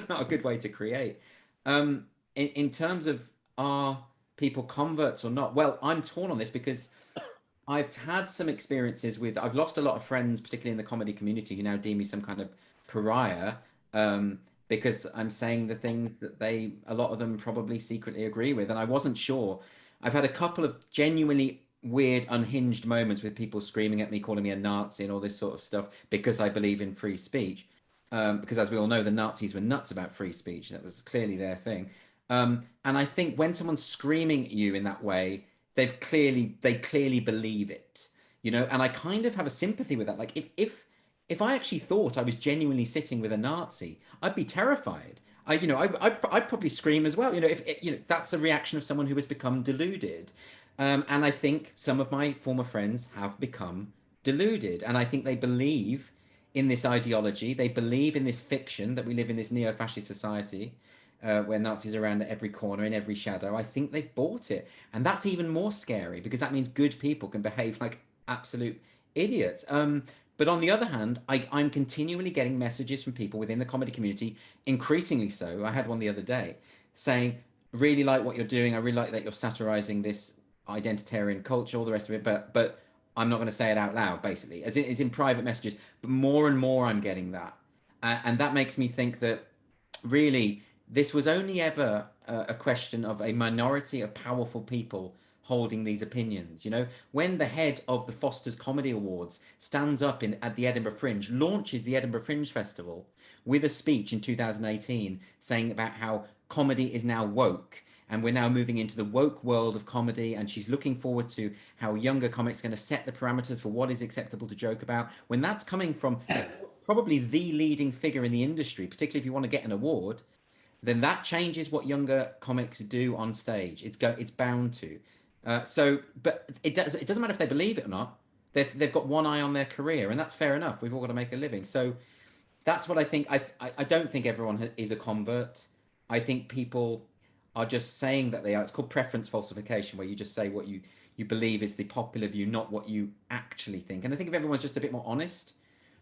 [SPEAKER 3] a good way to create. In terms of, are people converts or not? Well, I'm torn on this because I've had some experiences I've lost a lot of friends, particularly in the comedy community, who now deem me some kind of pariah, because I'm saying the things that a lot of them probably secretly agree with. And I wasn't sure. I've had a couple of genuinely weird, unhinged moments with people screaming at me, calling me a Nazi and all this sort of stuff because I believe in free speech. Because as we all know, the Nazis were nuts about free speech. That was clearly their thing. And I think when someone's screaming at you in that way, they clearly believe it, you know, and I kind of have a sympathy with that. Like if I actually thought I was genuinely sitting with a Nazi, I'd be terrified. I'd probably scream as well. You know, if you know, that's the reaction of someone who has become deluded. And I think some of my former friends have become deluded, and I think they believe in this ideology. They believe in this fiction that we live in this neo-fascist society where Nazis are around at every corner, in every shadow. I think they've bought it, and that's even more scary because that means good people can behave like absolute idiots. But on the other hand, I'm continually getting messages from people within the comedy community, increasingly so. I had one the other day saying, really like what you're doing. I really like that you're satirizing this identitarian culture, all the rest of it, but I'm not going to say it out loud, basically, as it's in private messages. But more and more I'm getting that. And that makes me think that really this was only ever a question of a minority of powerful people holding these opinions. You know, when the head of the Foster's Comedy Awards stands up at the Edinburgh Fringe, launches the Edinburgh Fringe Festival with a speech in 2018 saying about how comedy is now woke and we're now moving into the woke world of comedy, and she's looking forward to how younger comics are going to set the parameters for what is acceptable to joke about. When that's coming from probably the leading figure in the industry, particularly if you want to get an award, then that changes what younger comics do on stage. It's bound to. But it doesn't matter if they believe it or not. They've got one eye on their career, and that's fair enough. We've all got to make a living. So that's what I think. I don't think everyone is a convert. I think people are just saying that they are. It's called preference falsification, where you just say what you believe is the popular view, not what you actually think. And I think if everyone's just a bit more honest,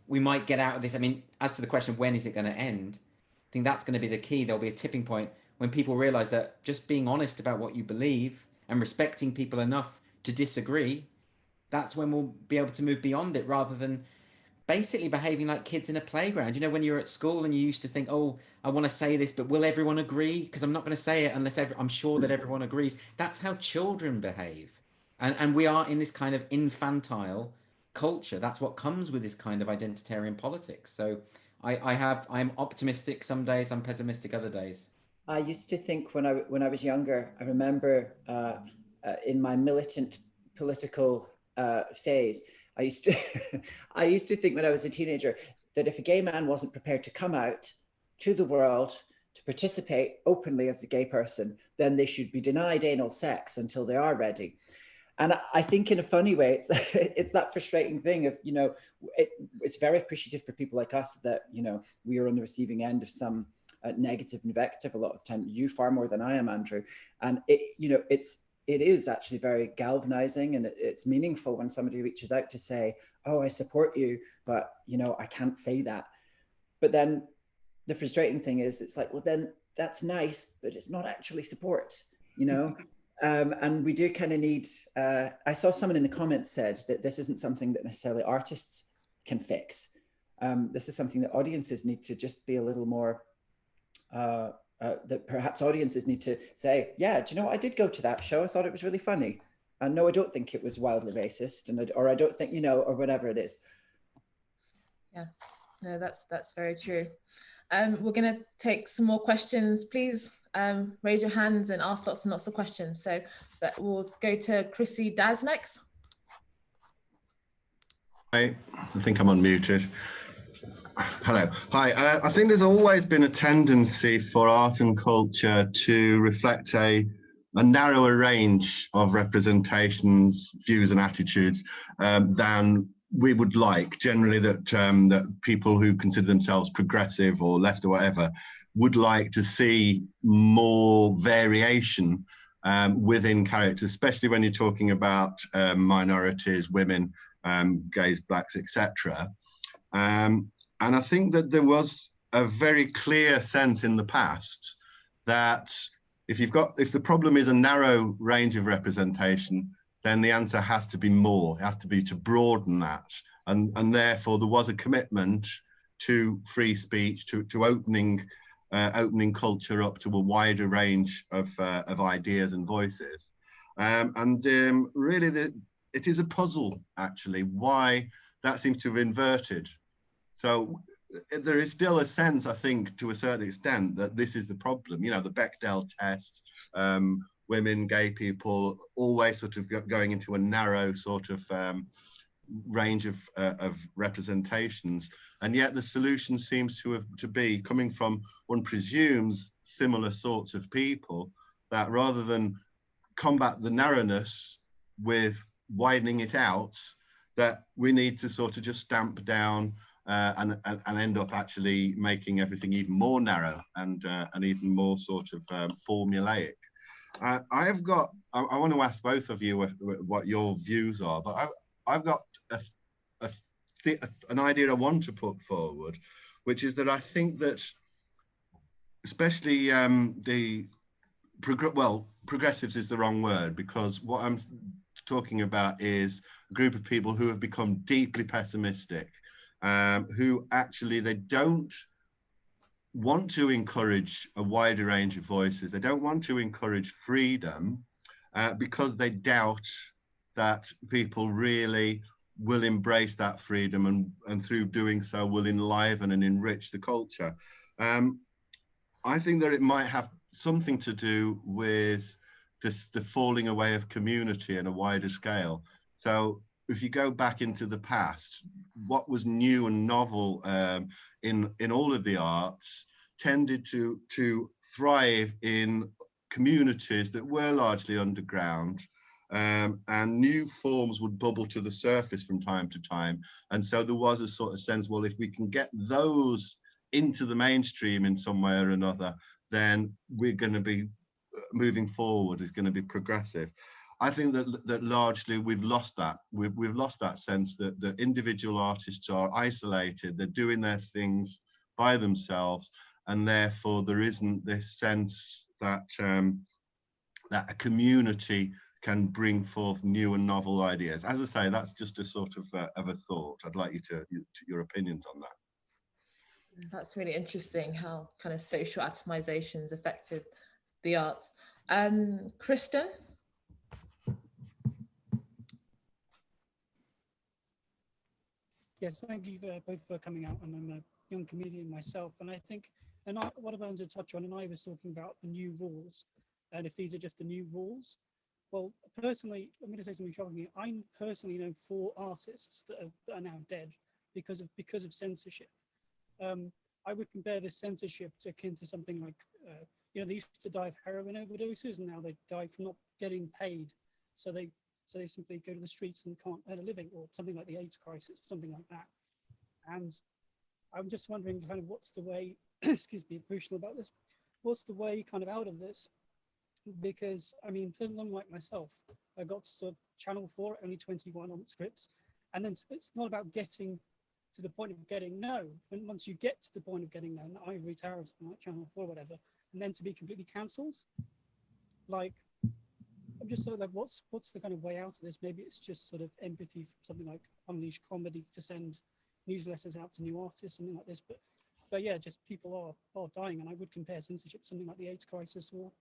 [SPEAKER 3] we might get out of this. I mean, as to the question of when is it going to end, I think that's going to be the key. There'll be a tipping point when people realize that just being honest about what you believe and respecting people enough to disagree, that's when we'll be able to move beyond it, rather than basically behaving like kids in a playground. You know, when you're at school and you used to think, oh, I want to say this, but will everyone agree? Because I'm not going to say it unless I'm sure that everyone agrees. That's how children behave. And we are in this kind of infantile culture. That's what comes with this kind of identitarian politics. So I'm optimistic some days, I'm pessimistic other days.
[SPEAKER 2] I used to think when I was younger, I remember in my militant political phase, I used to think when I was a teenager that if a gay man wasn't prepared to come out to the world to participate openly as a gay person, then they should be denied anal sex until they are ready. And I think in a funny way, it's it's that frustrating thing of, you know, it's very appreciative for people like us that, you know, we are on the receiving end of some negative invective a lot of the time. You far more than I am, Andrew. And it, you know, it is actually very galvanizing, and it's meaningful when somebody reaches out to say, oh, I support you, but, you know, I can't say that. But then the frustrating thing is, it's like, well, then that's nice, but it's not actually support, you know? And we do kind of need, I saw someone in the comments said that this isn't something that necessarily artists can fix. This is something that audiences need to just be a little more, that perhaps audiences need to say, yeah, do you know what? I did go to that show. I thought it was really funny. And no, I don't think it was wildly racist. And or I don't think, you know, or whatever it is.
[SPEAKER 1] Yeah, no, that's very true. We're going to take some more questions. Please raise your hands and ask lots and lots of questions. So but we'll go to Chrissy Daz next.
[SPEAKER 8] Hi, I think I'm unmuted. Hello. Hi. I think there's always been a tendency for art and culture to reflect a narrower range of representations, views and attitudes than we would like. Generally that people who consider themselves progressive or left or whatever would like to see more variation within characters, especially when you're talking about minorities, women, gays, blacks, etc. And I think that there was a very clear sense in the past that if the problem is a narrow range of representation, then the answer has to be more. It has to be to broaden that, and therefore there was a commitment to free speech, to opening culture up to a wider range of ideas and voices, really it is a puzzle actually why that seems to have inverted. So there is still a sense, I think, to a certain extent, that this is the problem. You know, the Bechdel test, women, gay people, always sort of going into a narrow sort of range of representations, and yet the solution seems to be coming from, one presumes, similar sorts of people, that rather than combat the narrowness with widening it out, that we need to sort of just stamp down and end up actually making everything even more narrow and even more sort of formulaic. I want to ask both of you what your views are, but I've got an idea I want to put forward, which is that I think that especially progressives is the wrong word, because what I'm talking about is a group of people who have become deeply pessimistic, who actually, they don't want to encourage a wider range of voices. They don't want to encourage freedom because they doubt that people really will embrace that freedom and through doing so will enliven and enrich the culture. I think that it might have something to do with the falling away of community on a wider scale. So if you go back into the past, what was new and novel in all of the arts tended to thrive in communities that were largely underground, and new forms would bubble to the surface from time to time. And so there was a sort of sense, well, if we can get those into the mainstream in some way or another, then we're going to be moving forward, is going to be progressive. I think that largely we've lost that. We've lost that sense that the individual artists are isolated, they're doing their things by themselves, and therefore there isn't this sense that that a community can bring forth new and novel ideas. As I say, that's just a sort of a thought. I'd like you to your opinions on that.
[SPEAKER 1] That's really interesting how kind of social atomizations affected the arts. Kristen?
[SPEAKER 9] Yes, thank you both for coming out. And I'm a young comedian myself, and I think, what I wanted to touch on, and I was talking about the new rules, and if these are just the new rules. Well, personally, I'm going to say something shocking. I personally know 4 artists that are now dead because of censorship. I would compare this censorship akin to something like, they used to die of heroin overdoses, and now they die from not getting paid. So they so they simply go to the streets and can't earn a living, or something like the AIDS crisis, something like that. And I'm just wondering kind of what's the way, excuse me, emotional about this, what's the way kind of out of this? Because, I mean, someone like myself, I got to sort of Channel 4, only 21 on scripts, and then it's not about getting to the point of getting no. And once you get to the point of getting no, in the ivory tower of something like Channel 4 or whatever, and then to be completely cancelled, like, I'm just sort of like, what's the kind of way out of this? Maybe it's just sort of empathy from something like Unleash Comedy to send newsletters out to new artists, something like this. But yeah, just people are dying, and I would compare censorship to something like the AIDS crisis or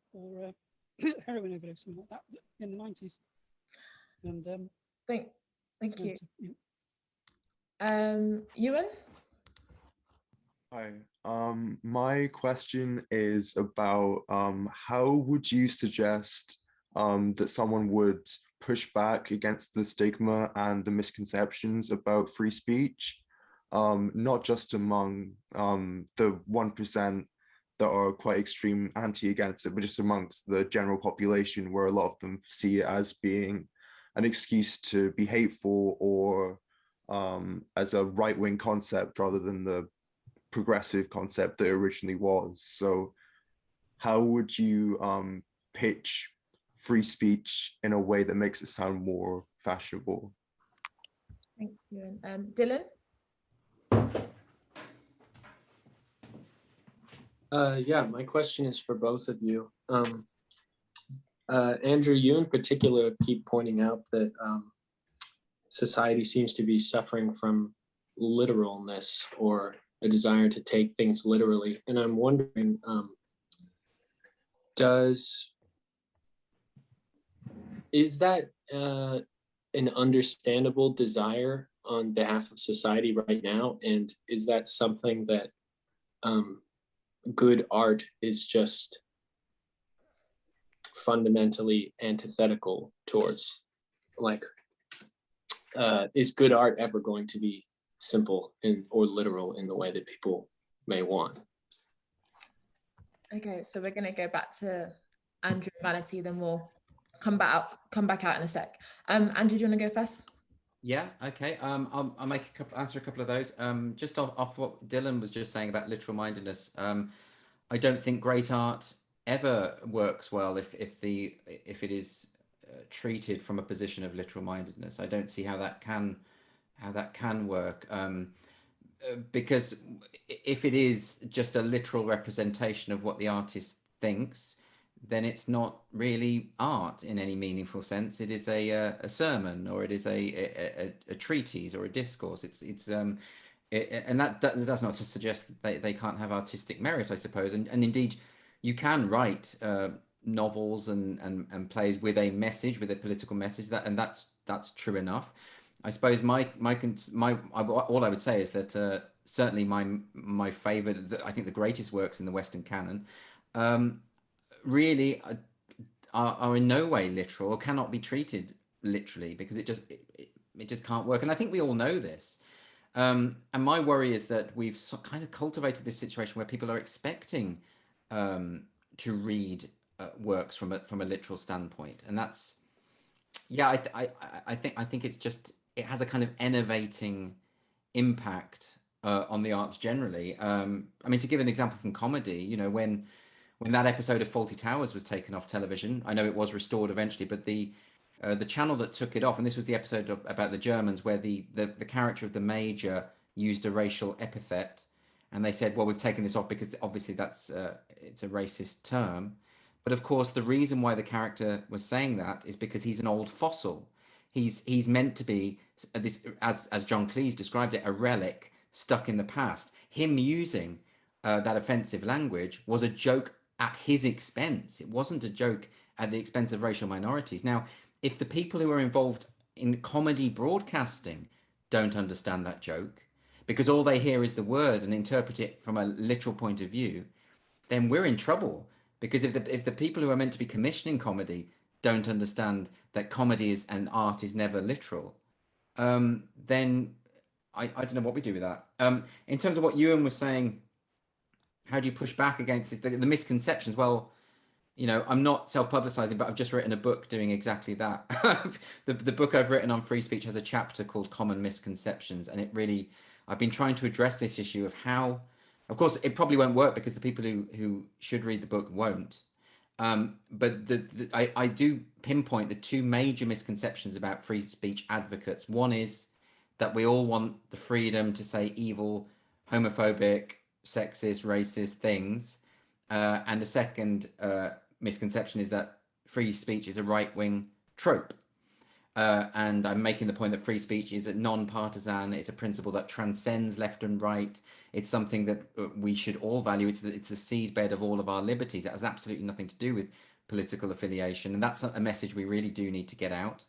[SPEAKER 9] heroin overdose, something like that in the 90s. And
[SPEAKER 1] Thank
[SPEAKER 9] so
[SPEAKER 1] you.
[SPEAKER 9] yeah.
[SPEAKER 1] Ewan?
[SPEAKER 10] Hi. My question is about how would you suggest that someone would push back against the stigma and the misconceptions about free speech, not just among the 1% that are quite extreme anti against it, but just amongst the general population, where a lot of them see it as being an excuse to be hateful, or as a right-wing concept rather than the progressive concept that it originally was. So how would you pitch free speech in a way that makes it sound more fashionable?
[SPEAKER 1] Thanks, Ewan. Dylan?
[SPEAKER 11] Yeah, my question is for both of you. Andrew, you in particular keep pointing out that society seems to be suffering from literalness, or a desire to take things literally. And I'm wondering, is that an understandable desire on behalf of society right now? And is that something that good art is just fundamentally antithetical towards? Like, is good art ever going to be simple or literal in the way that people may want?
[SPEAKER 1] Okay, so we're going to go back to Andrew and Vanity, then we'll come back out in a sec. Andrew, do you want to go first?
[SPEAKER 3] Yeah, okay. I'll answer a couple of those. Just off what Dylan was just saying about literal mindedness. I don't think great art ever works well if it is treated from a position of literal mindedness. I don't see how that can work. Because if it is just a literal representation of what the artist thinks, then it's not really art in any meaningful sense. It is a sermon, or it is a treatise or a discourse. And that's not to suggest that they can't have artistic merit, I suppose. And indeed, you can write novels and plays with a message, with a political message, that's true enough. I suppose all I would say is that certainly my favorite, I think the greatest works in the Western canon, really are in no way literal, or cannot be treated literally, because it just can't work. And I think we all know this. And my worry is that we've kind of cultivated this situation where people are expecting to read works from a literal standpoint, and that's, yeah, I think it's just, it has a kind of enervating impact on the arts generally. I mean, to give an example from comedy, you know, when that episode of Fawlty Towers was taken off television, I know it was restored eventually, but the channel that took it off, and this was the episode about the Germans, where the character of the major used a racial epithet, and they said, well, we've taken this off because obviously it's a racist term. But of course, the reason why the character was saying that is because he's an old fossil. He's meant to be this, as John Cleese described it, a relic stuck in the past. Him using that offensive language was a joke at his expense. It wasn't a joke at the expense of racial minorities. Now, if the people who are involved in comedy broadcasting don't understand that joke, because all they hear is the word and interpret it from a literal point of view, then we're in trouble. Because if the people who are meant to be commissioning comedy don't understand that comedy and art is never literal, then I don't know what we do with that. In terms of what Ewan was saying, how do you push back against the misconceptions? Well, you know, I'm not self-publicizing, but I've just written a book doing exactly that. The book I've written on free speech has a chapter called Common Misconceptions, and it really, I've been trying to address this issue of how, of course, it probably won't work because the people who should read the book won't. But I do pinpoint the two major misconceptions about free speech advocates. One is that we all want the freedom to say evil, homophobic, sexist, racist things. And the second misconception is that free speech is a right-wing trope. And I'm making the point that free speech is a non-partisan, it's a principle that transcends left and right. It's something that we should all value. It's the seedbed of all of our liberties. It has absolutely nothing to do with political affiliation. And that's a message we really do need to get out.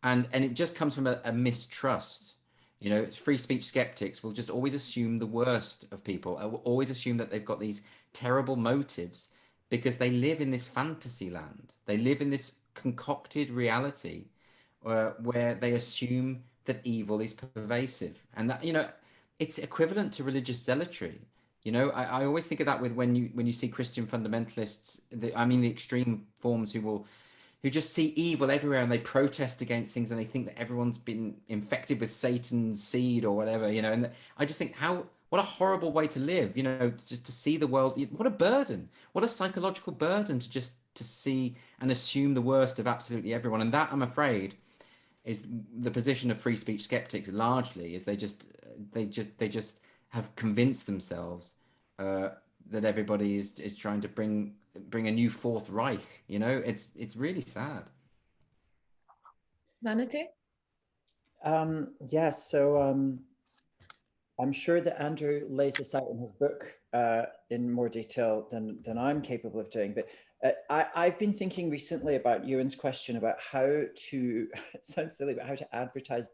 [SPEAKER 3] And it just comes from a mistrust. You know, free speech skeptics will just always assume the worst of people, always assume that they've got these terrible motives because they live in this fantasy land. They live in this concocted reality where they assume that evil is pervasive. And that, you know, it's equivalent to religious zealotry. You know, I always think of that with when you see Christian fundamentalists, the extreme forms who just see evil everywhere and they protest against things and they think that everyone's been infected with Satan's seed or whatever, you know. And I just think what a horrible way to live, you know, just to see the world. What a burden, what a psychological burden to see and assume the worst of absolutely everyone. And that, I'm afraid, is the position of free speech skeptics largely, is they just have convinced themselves that everybody is trying to bring a new Fourth Reich. You know, it's really sad.
[SPEAKER 1] Vanity?
[SPEAKER 2] Yes, so I'm sure that Andrew lays this out in his book in more detail than I'm capable of doing, but I've been thinking recently about Ewan's question about how to, it sounds silly, but how to advertise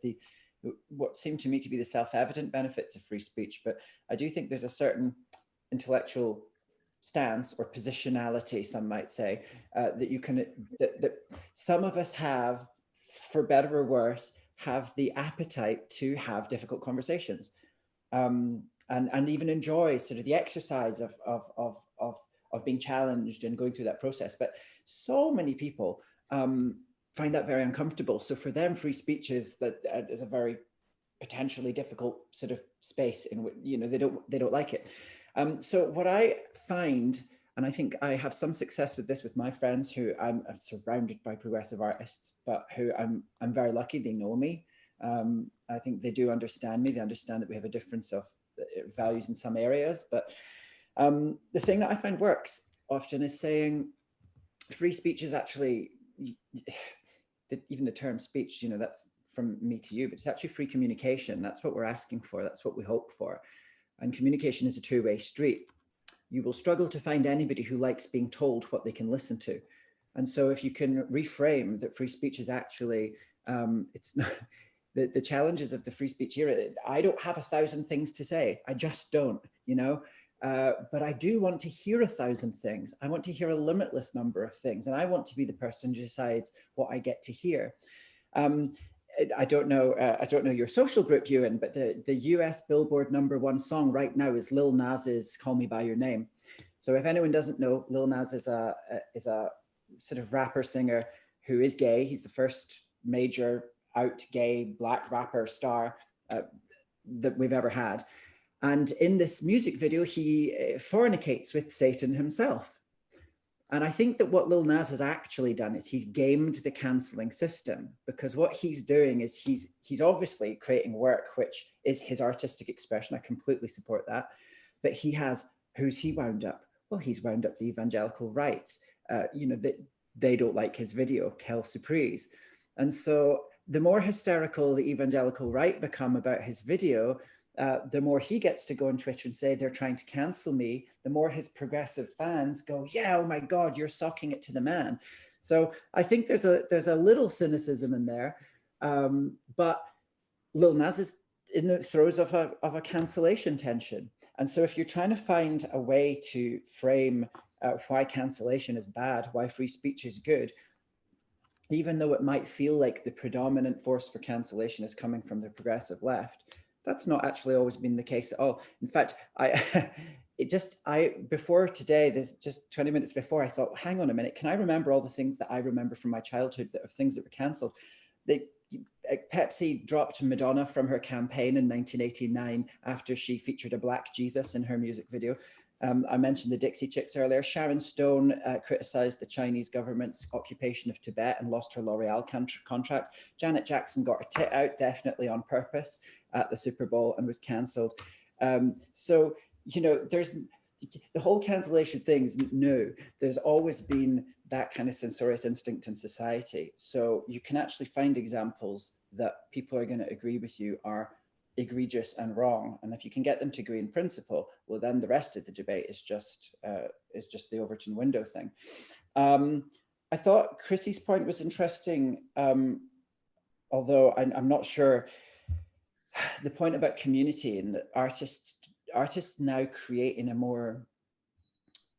[SPEAKER 2] what seem to me to be the self-evident benefits of free speech. But I do think there's a certain intellectual stance or positionality, some might say, that some of us have, for better or worse, have the appetite to have difficult conversations, and even enjoy sort of the exercise of being challenged and going through that process. But so many people find that very uncomfortable. So for them, free speech is a very potentially difficult sort of space in which, you know, they don't like it. So what I find, and I think I have some success with this with my friends who I'm surrounded by progressive artists, but who I'm very lucky they know me. I think they do understand me. They understand that we have a difference of values in some areas. But the thing that I find works often is saying free speech is actually, even the term speech, you know, that's from me to you, but it's actually free communication. That's what we're asking for. That's what we hope for. And communication is a two-way street. You will struggle to find anybody who likes being told what they can listen to. And so if you can reframe that free speech is actually, it's not, the challenges of the free speech era, I don't have 1,000 things to say. I just don't, you know, but I do want to hear 1,000 things. I want to hear a limitless number of things. And I want to be the person who decides what I get to hear. I don't know your social group, Ewan, but the US Billboard #1 song right now is Lil Nas's "Call Me by Your Name." So if anyone doesn't know, Lil Nas is a sort of rapper singer who is gay. He's the first major out gay black rapper star that we've ever had. And in this music video, he fornicates with Satan himself. And I think that what Lil Nas has actually done is he's gamed the cancelling system, because what he's doing is he's obviously creating work which is his artistic expression. I completely support that. But who's he wound up? Well, he's wound up the evangelical right. You know, that they don't like his video, Quelle Surprise. And so the more hysterical the evangelical right become about his video, the more he gets to go on Twitter and say they're trying to cancel me, the more his progressive fans go, yeah, oh my God, you're socking it to the man. So I think there's a little cynicism in there, but Lil Nas is in the throes of a cancellation tension. And so if you're trying to find a way to frame why cancellation is bad, why free speech is good, even though it might feel like the predominant force for cancellation is coming from the progressive left, that's not actually always been the case at all. In fact, before today, there's just 20 minutes before, I thought, hang on a minute, can I remember all the things that I remember from my childhood that are things that were cancelled? Pepsi dropped Madonna from her campaign in 1989 after she featured a black Jesus in her music video. I mentioned the Dixie Chicks earlier. Sharon Stone criticized the Chinese government's occupation of Tibet and lost her L'Oreal contract. Janet Jackson got her tit out, definitely on purpose, at the Super Bowl and was cancelled. So, you know, there's the whole cancellation thing isn't new. There's always been that kind of censorious instinct in society. So you can actually find examples that people are going to agree with you are egregious and wrong. And if you can get them to agree in principle, well, then the rest of the debate is just the Overton window thing. I thought Chrissy's point was interesting, although I'm not sure. The point about community and that artists now create in a more,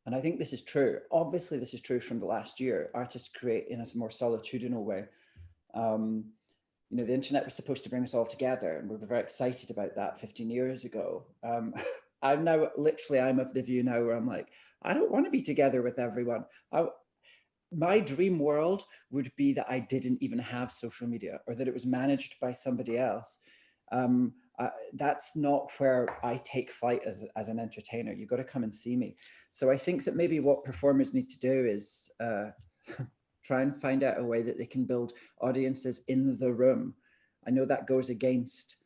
[SPEAKER 2] and I think this is true, obviously this is true from the last year, artists create in a more solitudinal way. You know, the internet was supposed to bring us all together, and we were very excited about that 15 years ago. I'm now, literally, I'm of the view now where I'm like, I don't want to be together with everyone. My dream world would be that I didn't even have social media, or that it was managed by somebody else. That's not where I take flight as an entertainer. You've got to come and see me. So I think that maybe what performers need to do is try and find out a way that they can build audiences in the room. I know that goes against,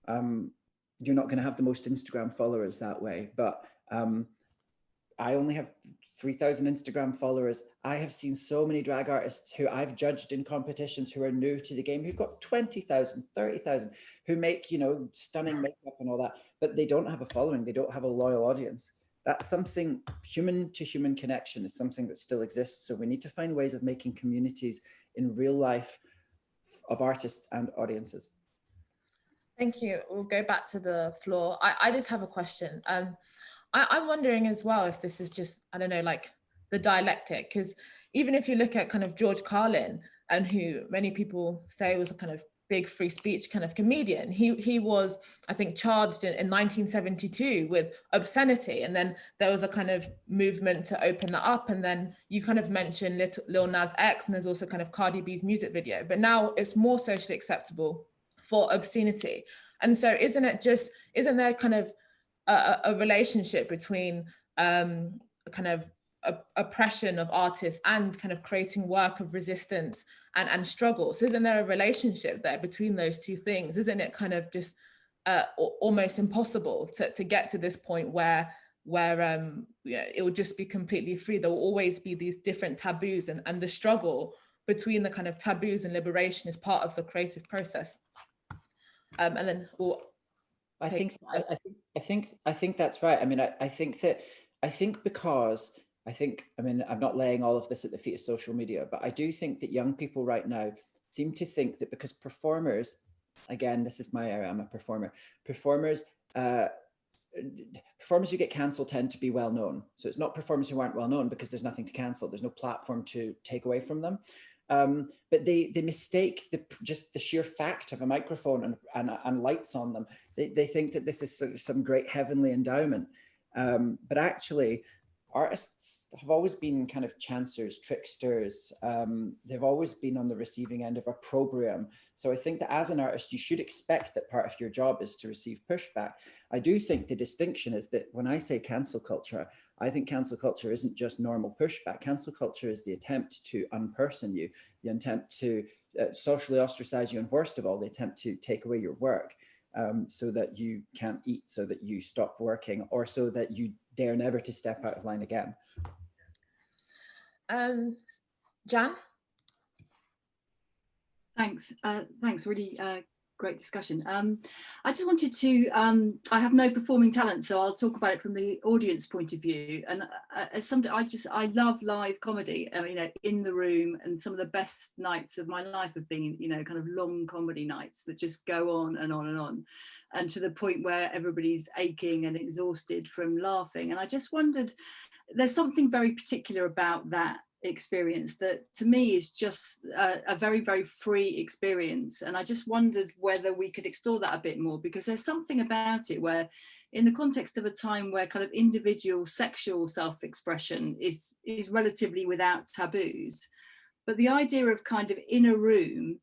[SPEAKER 2] you're not going to have the most Instagram followers that way, but I only have 3,000 Instagram followers. I have seen so many drag artists who I've judged in competitions who are new to the game, who've got 20,000, 30,000, who make, you know, stunning makeup and all that, but they don't have a following. They don't have a loyal audience. That's something, human to human connection is something that still exists. So we need to find ways of making communities in real life of artists and audiences.
[SPEAKER 1] Thank you. We'll go back to the floor. I just have a question. I'm wondering as well if this is just, I don't know, like the dialectic, because even if you look at kind of George Carlin, and who many people say was a kind of big free speech kind of comedian, he was, I think, charged in 1972 with obscenity, and then there was a kind of movement to open that up, and then you kind of mentioned Lil Nas X, and there's also kind of Cardi B's music video, but now it's more socially acceptable for obscenity. And so isn't there kind of a relationship between kind of oppression of artists and kind of creating work of resistance and struggle? So isn't there a relationship there between those two things? Isn't it kind of just almost impossible to get to this point where it will just be completely free? There will always be these different taboos, and the struggle between the kind of taboos and liberation is part of the creative process. And then
[SPEAKER 2] I think that's right. I mean, I mean, I'm not laying all of this at the feet of social media, but I do think that young people right now seem to think that because performers, again, this is my area, I'm a performer, performers who get cancelled tend to be well known. So it's not performers who aren't well known because there's nothing to cancel. There's no platform to take away from them. But they mistake just the sheer fact of a microphone and lights on them. They think that this is sort of some great heavenly endowment. But actually, artists have always been kind of chancers, tricksters. They've always been on the receiving end of opprobrium. So I think that as an artist, you should expect that part of your job is to receive pushback. I do think the distinction is that when I say cancel culture, I think cancel culture isn't just normal pushback. Cancel culture is the attempt to unperson you, the attempt to socially ostracize you, and worst of all, the attempt to take away your work so that you can't eat, so that you stop working, or so that you dare never to step out of line again.
[SPEAKER 1] Jan?
[SPEAKER 12] Thanks. Thanks. Really great discussion. I just wanted to, I have no performing talent, so I'll talk about it from the audience point of view. And as somebody, I love live comedy, in the room, and some of the best nights of my life have been, kind of long comedy nights that just go on and on and on, and to the point where everybody's aching and exhausted from laughing. And I just wondered, there's something very particular about that experience that to me is just a very, very free experience. And I just wondered whether we could explore that a bit more, because there's something about it where in the context of a time where kind of individual sexual self-expression is relatively without taboos. But the idea of kind of in a room,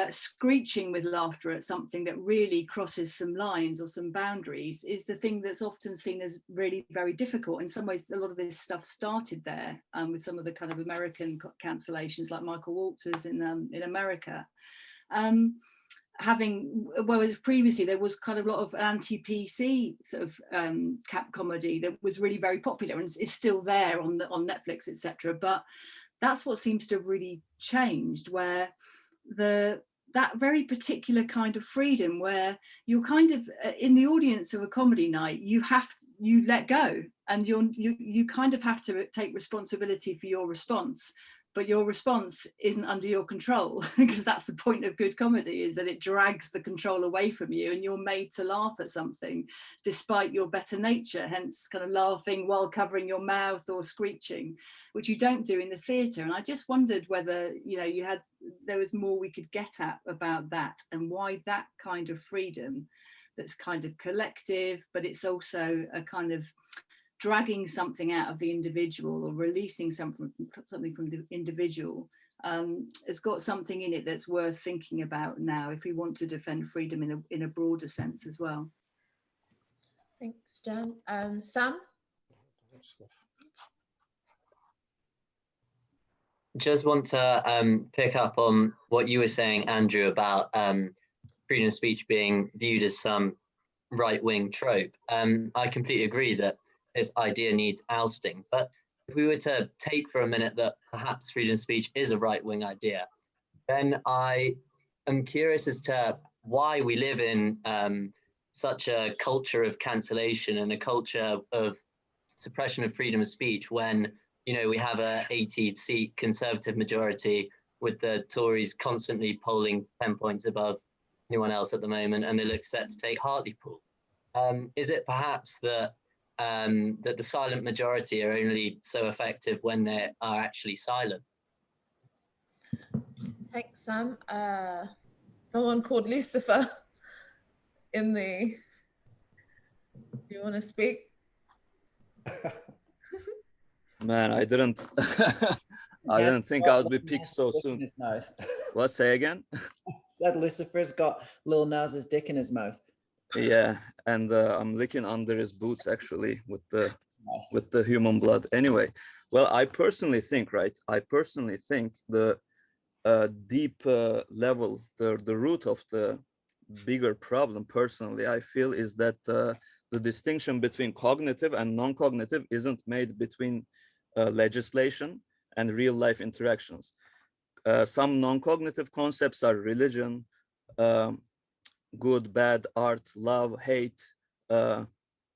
[SPEAKER 12] screeching with laughter at something that really crosses some lines or some boundaries is the thing that's often seen as really very difficult. In some ways, a lot of this stuff started there with some of the kind of American cancellations like Michael Walters in America. Whereas previously there was kind of a lot of anti-PC sort of cap comedy that was really very popular and is still there on Netflix, etc. But that's what seems to have really changed, where that very particular kind of freedom where you're kind of in the audience of a comedy night, you let go and you kind of have to take responsibility for your response, but your response isn't under your control, because that's the point of good comedy, is that it drags the control away from you and you're made to laugh at something despite your better nature, hence kind of laughing while covering your mouth or screeching, which you don't do in the theatre. And I just wondered whether, you know, there was more we could get at about that, and why that kind of freedom that's kind of collective, but it's also a kind of dragging something out of the individual or releasing something from the individual has got something in it that's worth thinking about now if we want to defend freedom in a broader sense as well.
[SPEAKER 1] Thanks, Jen. Sam?
[SPEAKER 13] Just want to pick up on what you were saying, Andrew, about freedom of speech being viewed as some right-wing trope. I completely agree that this idea needs ousting. But if we were to take for a minute that perhaps freedom of speech is a right-wing idea, then I am curious as to why we live in such a culture of cancellation and a culture of suppression of freedom of speech when, you know, we have a 80-seat Conservative majority with the Tories constantly polling 10 points above anyone else at the moment, and they look set to take Hartlepool. Is it perhaps that the silent majority are only so effective when they are actually silent?
[SPEAKER 1] Thanks, Sam. Someone called Lucifer in the... Do you want to speak?
[SPEAKER 14] Man, I didn't think I would be picked so soon. What, say again?
[SPEAKER 2] Said Lucifer's got Lil Nas's dick in his mouth.
[SPEAKER 14] Yeah, and I'm licking under his boots actually with the human blood. Anyway, well, I personally think the deep level, the root of the bigger problem, personally, I feel, is that the distinction between cognitive and non-cognitive isn't made between legislation and real life interactions. Some non-cognitive concepts are religion, good, bad, art, love, hate,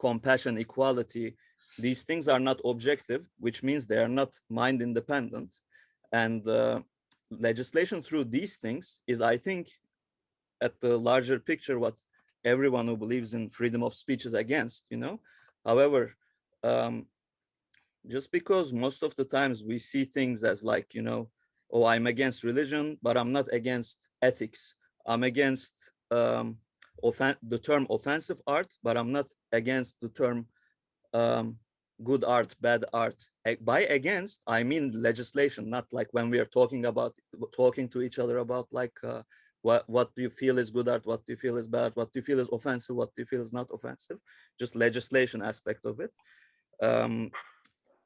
[SPEAKER 14] compassion, equality. These things are not objective, which means they are not mind independent. And legislation through these things is, I think, at the larger picture, what everyone who believes in freedom of speech is against, you know. However, just because most of the times we see things as like, you know, oh, I'm against religion, but I'm not against ethics. I'm against the term offensive art, but I'm not against the term good art, bad art. By against, I mean legislation, not like when we are talking to each other about like what do you feel is good art, what do you feel is bad, what do you feel is offensive, what do you feel is not offensive, just legislation aspect of it.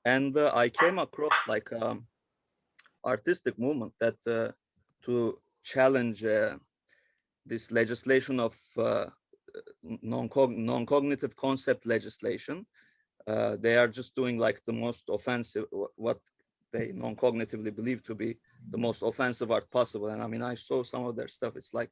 [SPEAKER 14] And I came across like artistic movement that to challenge this legislation of non-cognitive concept legislation. They are just doing like the most offensive, what they non-cognitively believe to be the most offensive art possible. And I mean, I saw some of their stuff. It's like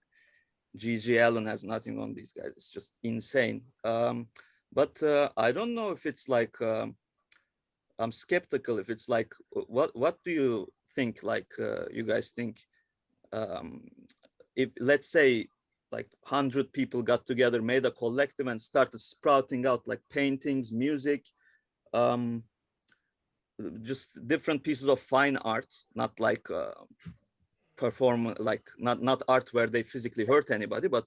[SPEAKER 14] G.G. Allen has nothing on these guys. It's just insane. But I don't know if it's like, I'm skeptical if it's like, what do you think, like you guys think, if let's say like 100 people got together, made a collective and started sprouting out like paintings, music, just different pieces of fine art, not like not art where they physically hurt anybody, but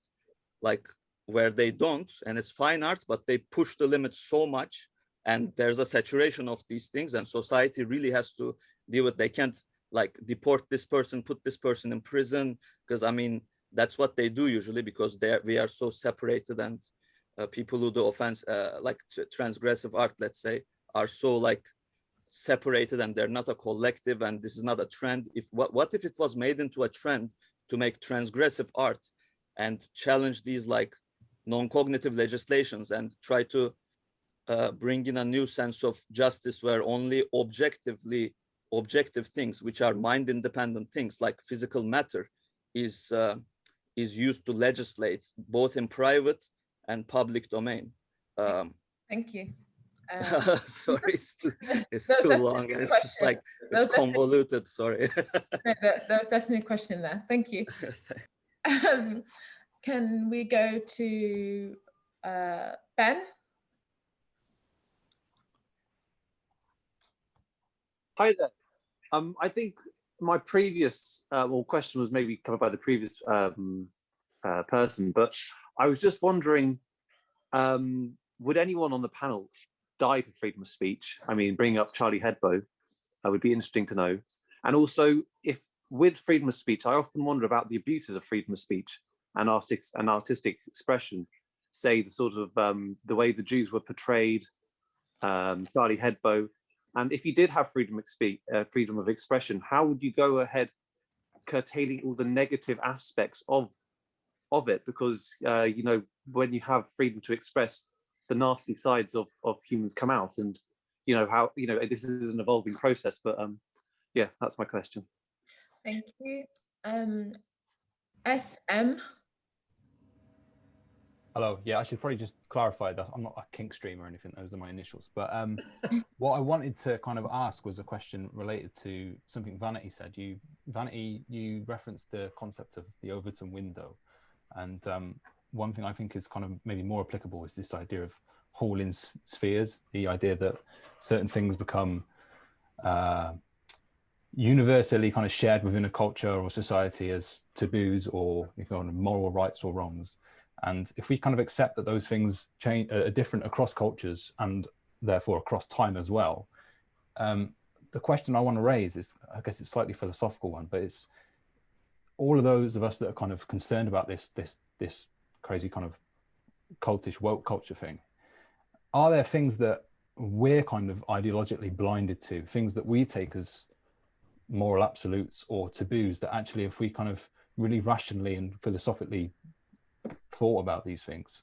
[SPEAKER 14] like where they don't, and it's fine art, but they push the limits so much, and there's a saturation of these things, and society really has to deal with. They can't like deport this person, put this person in prison, because I mean that's what they do usually, because we are so separated, and people who do offense, like transgressive art, let's say, are so like separated, and they're not a collective, and this is not a trend. What if it was made into a trend to make transgressive art and challenge these like non-cognitive legislations and try to bring in a new sense of justice where only objective things, which are mind-independent things like physical matter, is used to legislate both in private and public domain.
[SPEAKER 1] Thank you.
[SPEAKER 14] Sorry, it's too long, and it's just like it's convoluted. Sorry.
[SPEAKER 1] No, there was definitely a question there. Thank you. Can we go to Ben?
[SPEAKER 15] Hi there. I think my previous question was maybe covered by the previous person, but I was just wondering, would anyone on the panel die for freedom of speech? I mean, bringing up Charlie Hebdo would be interesting to know. And also, if with freedom of speech, I often wonder about the abuses of freedom of speech and artistic expression. Say the sort of the way the Jews were portrayed, Charlie Hebdo. And if you did have freedom of expression, how would you go ahead curtailing all the negative aspects of it? Because you know, when you have freedom to express, the nasty sides of humans come out, and you know how, you know, this is an evolving process. But yeah, that's my question.
[SPEAKER 1] Thank you. SM.
[SPEAKER 16] Hello. Yeah, I should probably just clarify that I'm not a kink streamer or anything. Those are my initials. But what I wanted to kind of ask was a question related to something Vanity said. Vanity, you referenced the concept of the Overton window, and one thing I think is kind of maybe more applicable is this idea of Hall-in spheres, the idea that certain things become universally kind of shared within a culture or society as taboos, or if you want, moral rights or wrongs. And if we kind of accept that those things are different across cultures and therefore across time as well, the question I want to raise is, I guess it's a slightly philosophical one, but it's all of those of us that are kind of concerned about this crazy kind of cultish woke culture thing. Are there things that we're kind of ideologically blinded to, things that we take as moral absolutes or taboos, that actually, if we kind of really rationally and philosophically thought about these things,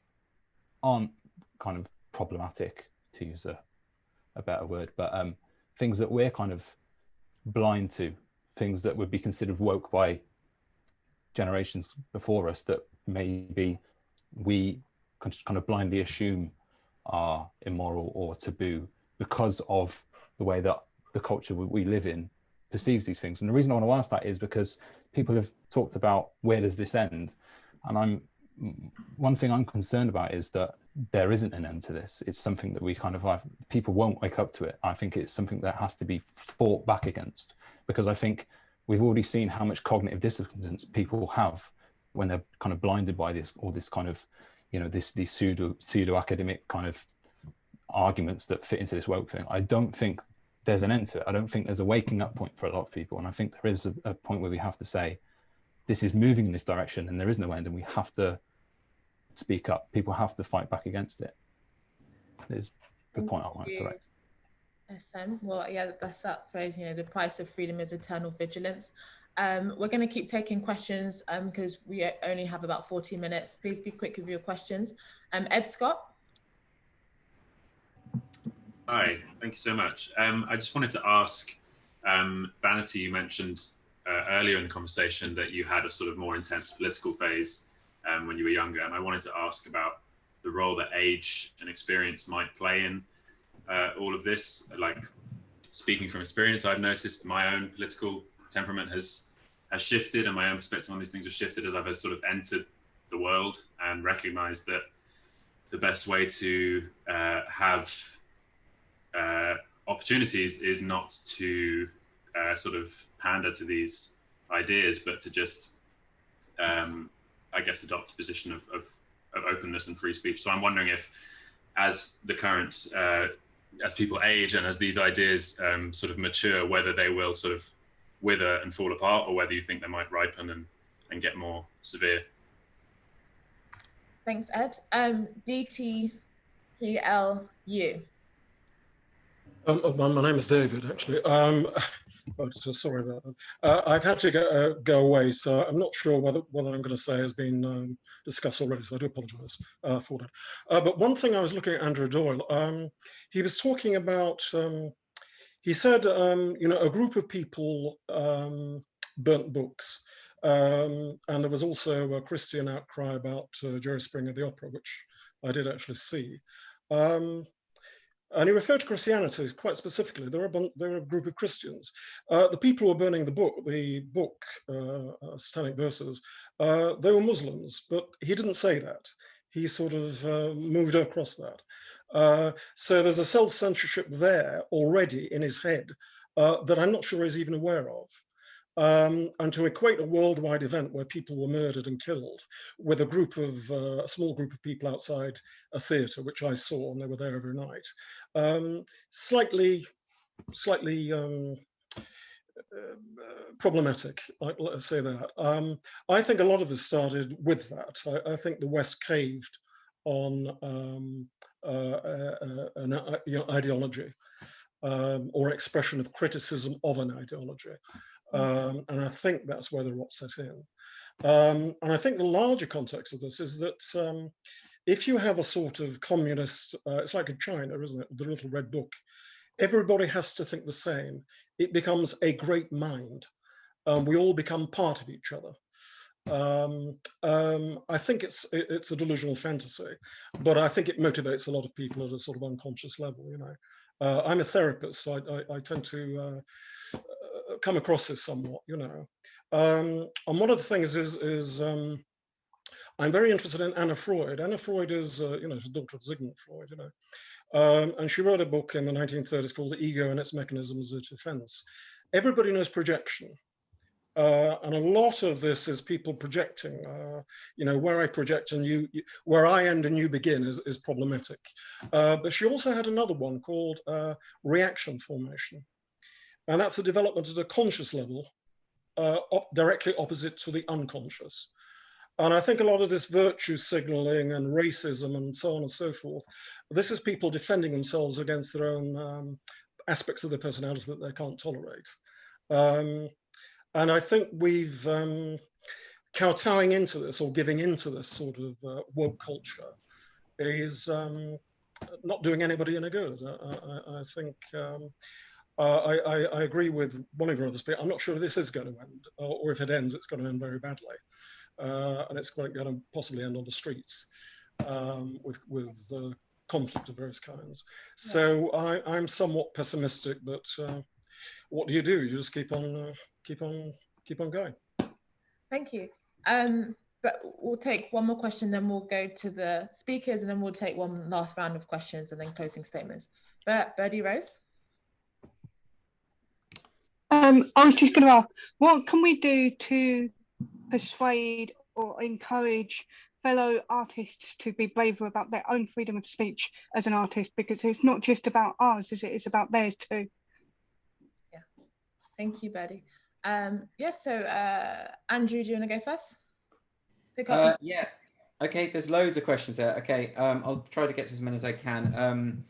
[SPEAKER 16] aren't kind of problematic, to use a better word, but things that we're kind of blind to, things that would be considered woke by generations before us, that maybe we kind of blindly assume are immoral or taboo because of the way that the culture we live in perceives these things. And the reason I want to ask that is because people have talked about, where does this end? And one thing I'm concerned about is that there isn't an end to this. It's something that we kind of have, people won't wake up to it. I think it's something that has to be fought back against, because I think we've already seen how much cognitive dissonance people have when they're kind of blinded by all this kind of, you know, these pseudo academic kind of arguments that fit into this woke thing. I don't think there's an end to it. I don't think there's a waking up point for a lot of people. And I think there is a point where we have to say, this is moving in this direction and there is no end, and we have to speak up. People have to fight back against it. Is the point I wanted to raise.
[SPEAKER 1] SM, well, yeah, that's that phrase, you know, the price of freedom is eternal vigilance. We're going to keep taking questions because we only have about 40 minutes. Please be quick with your questions. Ed Scott.
[SPEAKER 17] Hi, thank you so much. I just wanted to ask, Vanity, you mentioned earlier in the conversation that you had a sort of more intense political phase when you were younger, and I wanted to ask about the role that age and experience might play in all of this. Like, speaking from experience, I've noticed my own political temperament has shifted, and my own perspective on these things has shifted as I've sort of entered the world and recognized that the best way to have opportunities is not to sort of pander to these ideas, but to just, I guess, adopt a position of openness and free speech. So I'm wondering if, as the current, as people age and as these ideas sort of mature, whether they will sort of wither and fall apart, or whether you think they might ripen and get more severe.
[SPEAKER 1] Thanks, Ed. DTPLU.
[SPEAKER 18] My name is David, actually. Sorry about that. I've had to go away, so I'm not sure whether what I'm going to say has been discussed already, so I do apologise for that. But one thing, I was looking at Andrew Doyle. He was talking about, he said, you know, a group of people burnt books. And there was also a Christian outcry about Jerry Springer, the opera, which I did actually see. And he referred to Christianity quite specifically. There are a group of Christians. The people who were burning the book, Satanic Verses, they were Muslims, but he didn't say that. He sort of moved across that. So there's a self-censorship there already in his head that I'm not sure he's even aware of. And to equate a worldwide event where people were murdered and killed with a small group of people outside a theatre, which I saw, and they were there every night, slightly problematic, let's say that. I think a lot of this started with that. I think the West caved on an ideology or expression of criticism of an ideology. And I think that's where the rot set in. And I think the larger context of this is that if you have a sort of communist, it's like in China, isn't it? The little red book. Everybody has to think the same. It becomes a great mind. We all become part of each other. I think it's a delusional fantasy, but I think it motivates a lot of people at a sort of unconscious level, you know. I'm a therapist, so I tend to come across this somewhat, you know. And one of the things is I'm very interested in Anna Freud. Anna Freud is, you know, she's the daughter of Sigmund Freud, you know. And she wrote a book in the 1930s called The Ego and Its Mechanisms of Defense. Everybody knows projection. And a lot of this is people projecting, you know, where I project and where I end and you begin is problematic. But she also had another one called reaction formation. And that's a development at a conscious level, directly opposite to the unconscious. And I think a lot of this virtue signaling and racism and so on and so forth, this is people defending themselves against their own aspects of their personality that they can't tolerate. And I think we've kowtowing into this or giving into this sort of woke culture is not doing anybody any good. I think I agree with one of your other speakers. I'm not sure if this is going to end, or if it ends, it's going to end very badly. And it's going to possibly end on the streets with conflict of various kinds. So I'm somewhat pessimistic, but what do? You just keep on going.
[SPEAKER 1] Thank you. But we'll take one more question, then we'll go to the speakers, and then we'll take one last round of questions and then closing statements. But Birdie Rose?
[SPEAKER 19] I was just going to ask, what can we do to persuade or encourage fellow artists to be braver about their own freedom of speech as an artist? Because it's not just about ours, is it? It's about theirs too.
[SPEAKER 1] Yeah, thank you, Birdie. Yeah, so Andrew, do you want to go first? Pick up.
[SPEAKER 3] Yeah, okay, there's loads of questions there. Okay, I'll try to get to as many as I can.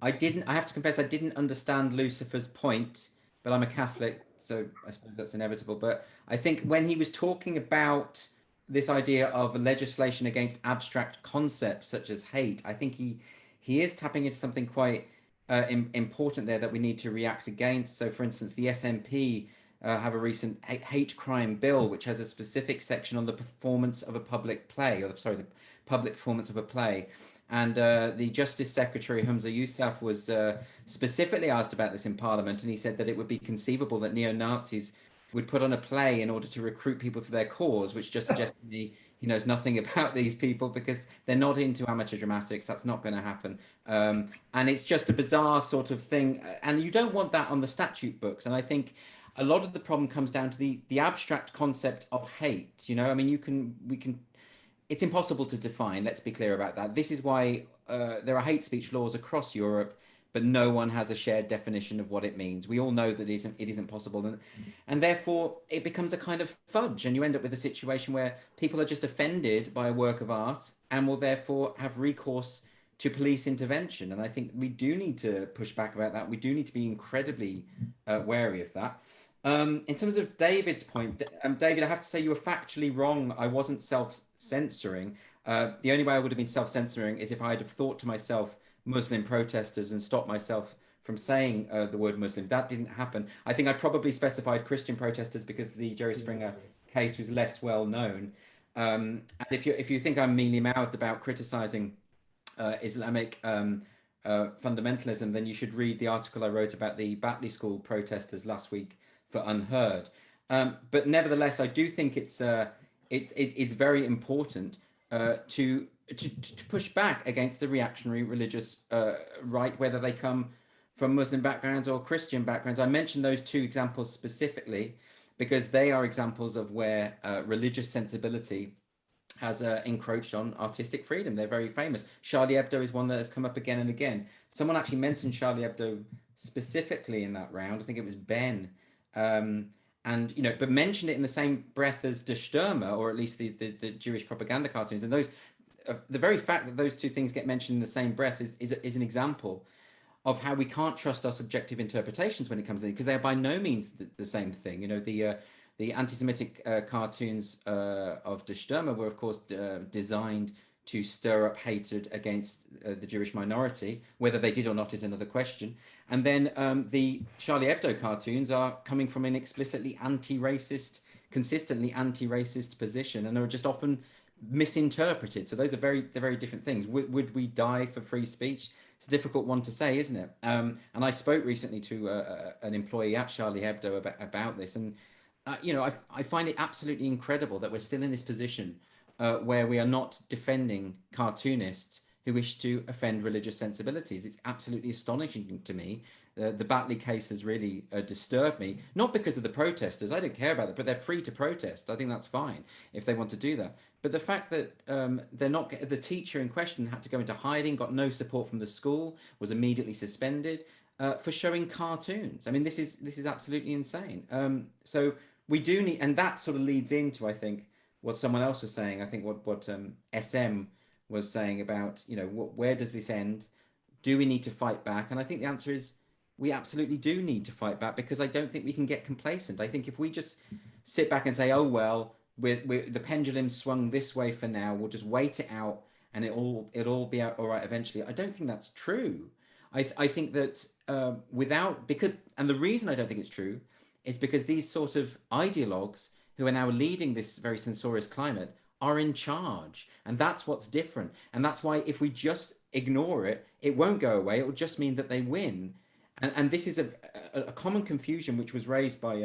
[SPEAKER 3] I have to confess, I didn't understand Lucifer's point, but I'm a Catholic, so I suppose that's inevitable. But I think when he was talking about this idea of legislation against abstract concepts such as hate, I think he is tapping into something quite important there that we need to react against. So, for instance, the SNP have a recent hate crime bill, which has a specific section on the performance of a public play, or the public performance of a play. And the Justice Secretary, Humza Yousaf, was specifically asked about this in Parliament, and he said that it would be conceivable that neo-Nazis would put on a play in order to recruit people to their cause, which just suggests to me he knows nothing about these people because they're not into amateur dramatics. That's not going to happen. And it's just a bizarre sort of thing. And you don't want that on the statute books. And I think a lot of the problem comes down to the abstract concept of hate. You know, I mean, we can it's impossible to define. Let's be clear about that. This is why there are hate speech laws across Europe, but no one has a shared definition of what it means. We all know that it isn't possible, and therefore it becomes a kind of fudge, and you end up with a situation where people are just offended by a work of art and will therefore have recourse to police intervention. And I think we do need to push back about that. We do need to be incredibly wary of that. In terms of David's point, David, I have to say you were factually wrong. I wasn't self-censoring. The only way I would have been self-censoring is if I had have thought to myself, Muslim protesters, and stopped myself from saying the word Muslim. That didn't happen. I think I probably specified Christian protesters because the Jerry Springer case was less well known. And if you think I'm mealy-mouthed about criticizing Islamic fundamentalism, then you should read the article I wrote about the Batley School protesters last week for Unheard. But nevertheless, I do think it's very important to push back against the reactionary religious right, whether they come from Muslim backgrounds or Christian backgrounds. I mentioned those two examples specifically because they are examples of where religious sensibility has encroached on artistic freedom. They're very famous. Charlie Hebdo is one that has come up again and again. Someone actually mentioned Charlie Hebdo specifically in that round. I think it was Ben. And but mentioned it in the same breath as Der Stürmer, or at least the Jewish propaganda cartoons. And those, the very fact that those two things get mentioned in the same breath is an example of how we can't trust our subjective interpretations when it comes to it, because they're by no means the same thing. The anti-Semitic cartoons of Der Stürmer were, of course, designed to stir up hatred against the Jewish minority. Whether they did or not is another question. And then the Charlie Hebdo cartoons are coming from an explicitly anti-racist, consistently anti-racist position, and are just often misinterpreted. So those are very different things. Would we die for free speech? It's a difficult one to say, isn't it? And I spoke recently to an employee at Charlie Hebdo about this, and I find it absolutely incredible that we're still in this position where we are not defending cartoonists who wish to offend religious sensibilities. It's absolutely astonishing to me. The Batley case has really disturbed me, not because of the protesters. I don't care about that, but they're free to protest. I think that's fine if they want to do that. But the fact that they're not, the teacher in question had to go into hiding, got no support from the school, was immediately suspended for showing cartoons. I mean, this is absolutely insane. So we do need, and that sort of leads into, I think, what someone else was saying. I think what SM was saying about, where does this end? Do we need to fight back? And I think the answer is we absolutely do need to fight back, because I don't think we can get complacent. I think if we just sit back and say, oh, well, the pendulum swung this way for now, we'll just wait it out and it'll all be all right eventually. I don't think that's true. I think that and the reason I don't think it's true is because these sort of ideologues who are now leading this very censorious climate are in charge. And that's what's different. And that's why if we just ignore it, it won't go away. It will just mean that they win. And this is a common confusion which was raised by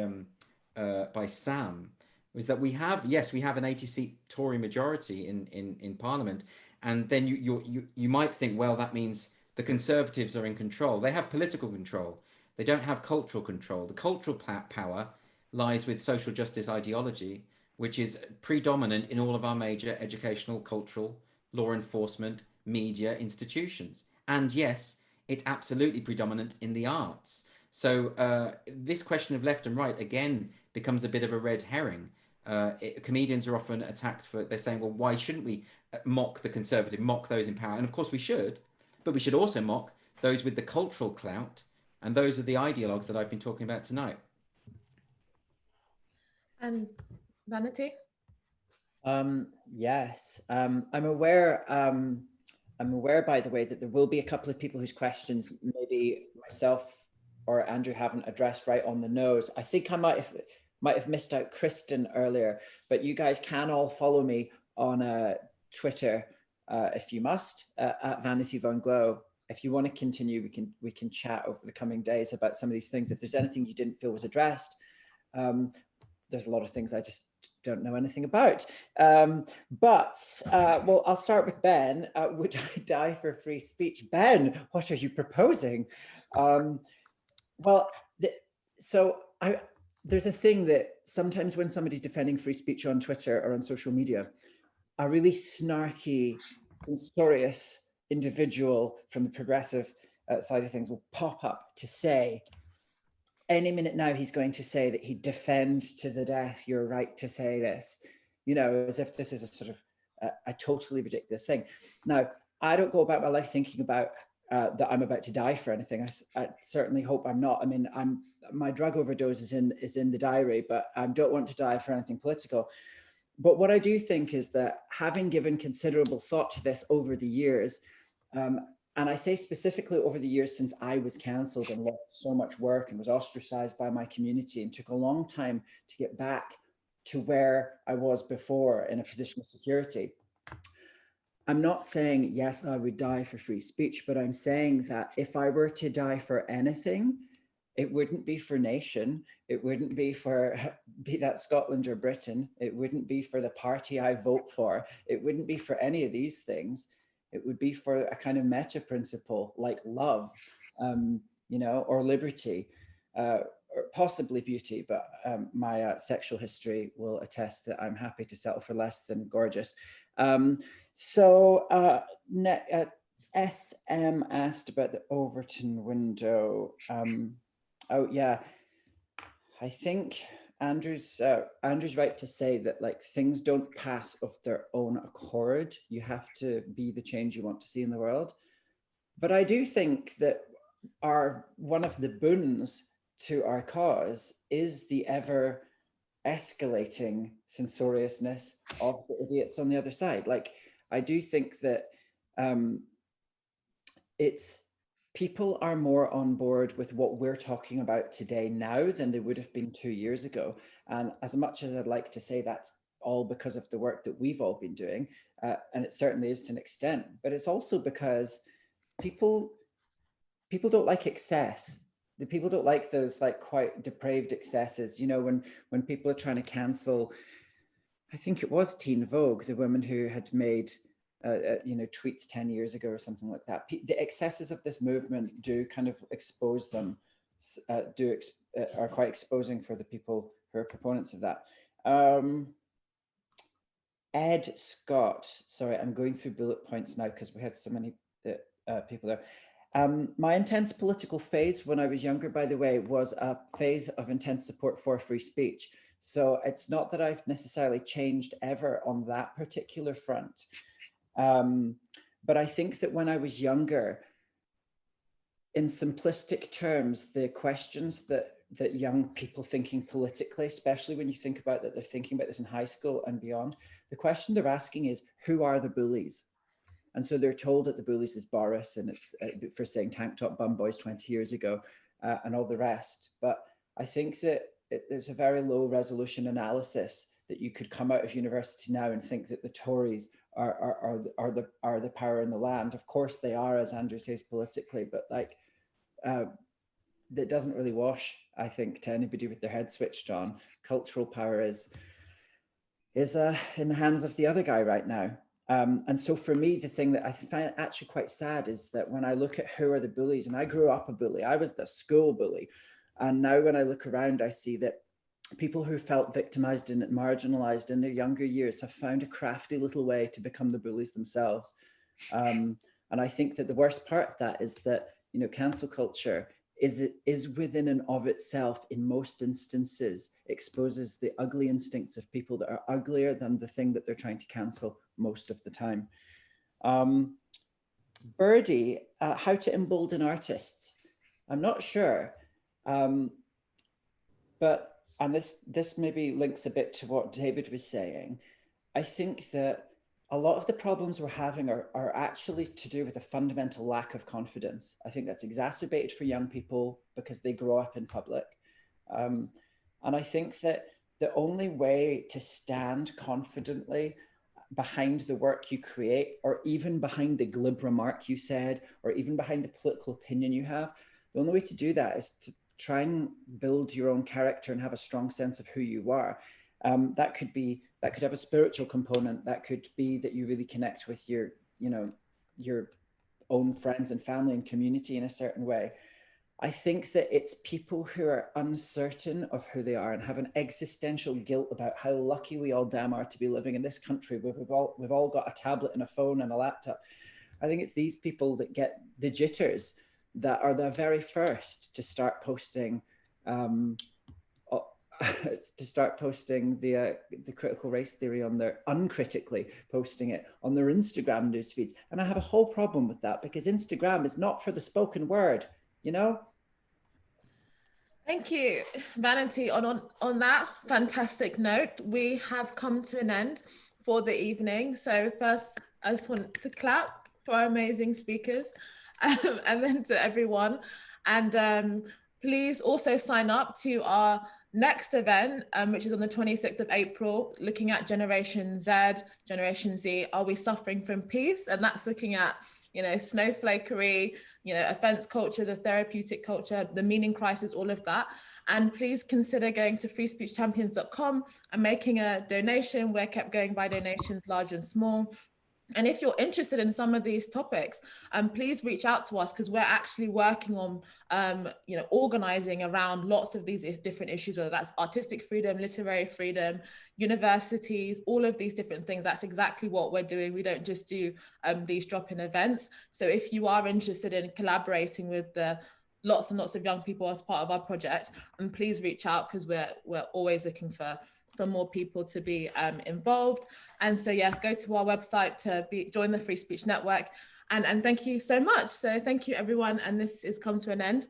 [SPEAKER 3] Sam, was that we have an 80-seat Tory majority in Parliament. And then you might think, well, that means the Conservatives are in control. They have political control. They don't have cultural control. The cultural power lies with social justice ideology, which is predominant in all of our major educational, cultural, law enforcement, media institutions. And yes, it's absolutely predominant in the arts. So this question of left and right, again, becomes a bit of a red herring. Comedians are often attacked they're saying, well, why shouldn't we mock the conservative, mock those in power? And of course we should, but we should also mock those with the cultural clout, and those are the ideologues that I've been talking about tonight.
[SPEAKER 1] And Vanity?
[SPEAKER 2] Yes, I'm aware, by the way, that there will be a couple of people whose questions maybe myself or Andrew haven't addressed right on the nose. I think I might have missed out Kristen earlier, but you guys can all follow me on Twitter if you must, at Vanity Von Glow. If you want to continue, we can chat over the coming days about some of these things. If there's anything you didn't feel was addressed, there's a lot of things I just don't know anything about. Well, I'll start with Ben. Would I die for free speech? Ben, what are you proposing? There's a thing that sometimes when somebody's defending free speech on Twitter or on social media, a really snarky, censorious individual from the progressive side of things will pop up to say, any minute now, he's going to say that he'd defend to the death your right to say this, you know, as if this is a sort of a totally ridiculous thing. Now, I don't go about my life thinking about that I'm about to die for anything. I certainly hope I'm not. I mean, my drug overdose is in the diary, but I don't want to die for anything political. But what I do think is that having given considerable thought to this over the years, and I say specifically over the years since I was cancelled and lost so much work and was ostracized by my community and took a long time to get back to where I was before in a position of security. I'm not saying, yes, I would die for free speech, but I'm saying that if I were to die for anything, it wouldn't be for nation. It wouldn't be for, be that Scotland or Britain. It wouldn't be for the party I vote for. It wouldn't be for any of these things. It would be for a kind of meta principle like love, you know, or liberty, or possibly beauty. But my sexual history will attest that I'm happy to settle for less than gorgeous. SM asked about the Overton window. Oh yeah, I think Andrew's right to say that like things don't pass of their own accord. You have to be the change you want to see in the world. But I do think that one of the boons to our cause is the ever escalating censoriousness of the idiots on the other side. Like, I do think that people are more on board with what we're talking about today now than they would have been 2 years ago. And as much as I'd like to say that's all because of the work that we've all been doing, and it certainly is to an extent, but it's also because people don't like excess. The people don't like those like quite depraved excesses. You know, when people are trying to cancel, I think it was Teen Vogue, the woman who had made you know, tweets 10 years ago or something like that. The excesses of this movement do kind of expose them, are quite exposing for the people who are proponents of that. Ed Scott, sorry, I'm going through bullet points now because we had so many people there. My intense political phase when I was younger, by the way, was a phase of intense support for free speech. So it's not that I've necessarily changed ever on that particular front. But I think that when I was younger, in simplistic terms, the questions that young people thinking politically, especially when you think about that they're thinking about this in high school and beyond, the question they're asking is, who are the bullies? And so they're told that the bullies is Boris, and it's for saying tank top bum boys 20 years ago and all the rest. But I think that there's a very low resolution analysis that you could come out of university now and think that the Tories are the power in the land. Of course they are, as Andrew says, politically, but like that doesn't really wash, I think, to anybody with their head switched on. Cultural power is in the hands of the other guy right now. And so for me, the thing that I find actually quite sad is that when I look at who are the bullies, and I grew up a bully, I was the school bully. And now when I look around, I see that people who felt victimized and marginalized in their younger years have found a crafty little way to become the bullies themselves. And I think that the worst part of that is that, you know, cancel culture is within and of itself, in most instances, exposes the ugly instincts of people that are uglier than the thing that they're trying to cancel most of the time. Birdie, how to embolden artists? I'm not sure, but and this maybe links a bit to what David was saying. I think that a lot of the problems we're having are actually to do with a fundamental lack of confidence. I think that's exacerbated for young people because they grow up in public. And I think that the only way to stand confidently behind the work you create, or even behind the glib remark you said, or even behind the political opinion you have, the only way to do that is to try and build your own character and have a strong sense of who you are. That could have a spiritual component. That could be that you really connect with your own friends and family and community in a certain way. I think that it's people who are uncertain of who they are and have an existential guilt about how lucky we all damn are to be living in this country where we've all got a tablet and a phone and a laptop. I think it's these people that get the jitters that are the very first to start posting the critical race theory on their, uncritically posting it on their Instagram news feeds. And I have a whole problem with that, because Instagram is not for the spoken word, you know?
[SPEAKER 1] Thank you, Vanity. On that fantastic note, we have come to an end for the evening. So first, I just want to clap for our amazing speakers, and then to everyone. And please also sign up to our next event, which is on the 26th of April, looking at Generation Z, Generation Z, are we suffering from peace? And that's looking at, you know, snowflakery, you know, offense culture, the therapeutic culture, the meaning crisis, all of that. And please consider going to freespeechchampions.com and making a donation. We're kept going by donations, large and small. And if you're interested in some of these topics, please reach out to us, because we're actually working on, you know, organizing around lots of these different issues, whether that's artistic freedom, literary freedom, universities, all of these different things. That's exactly what we're doing. We don't just do these drop-in events. So if you are interested in collaborating with the lots and lots of young people as part of our project, and please reach out, because we're always looking for more people to be involved. And so yeah, go to our website to join the Free Speech Network, and thank you so much. So thank you everyone, and this is come to an end.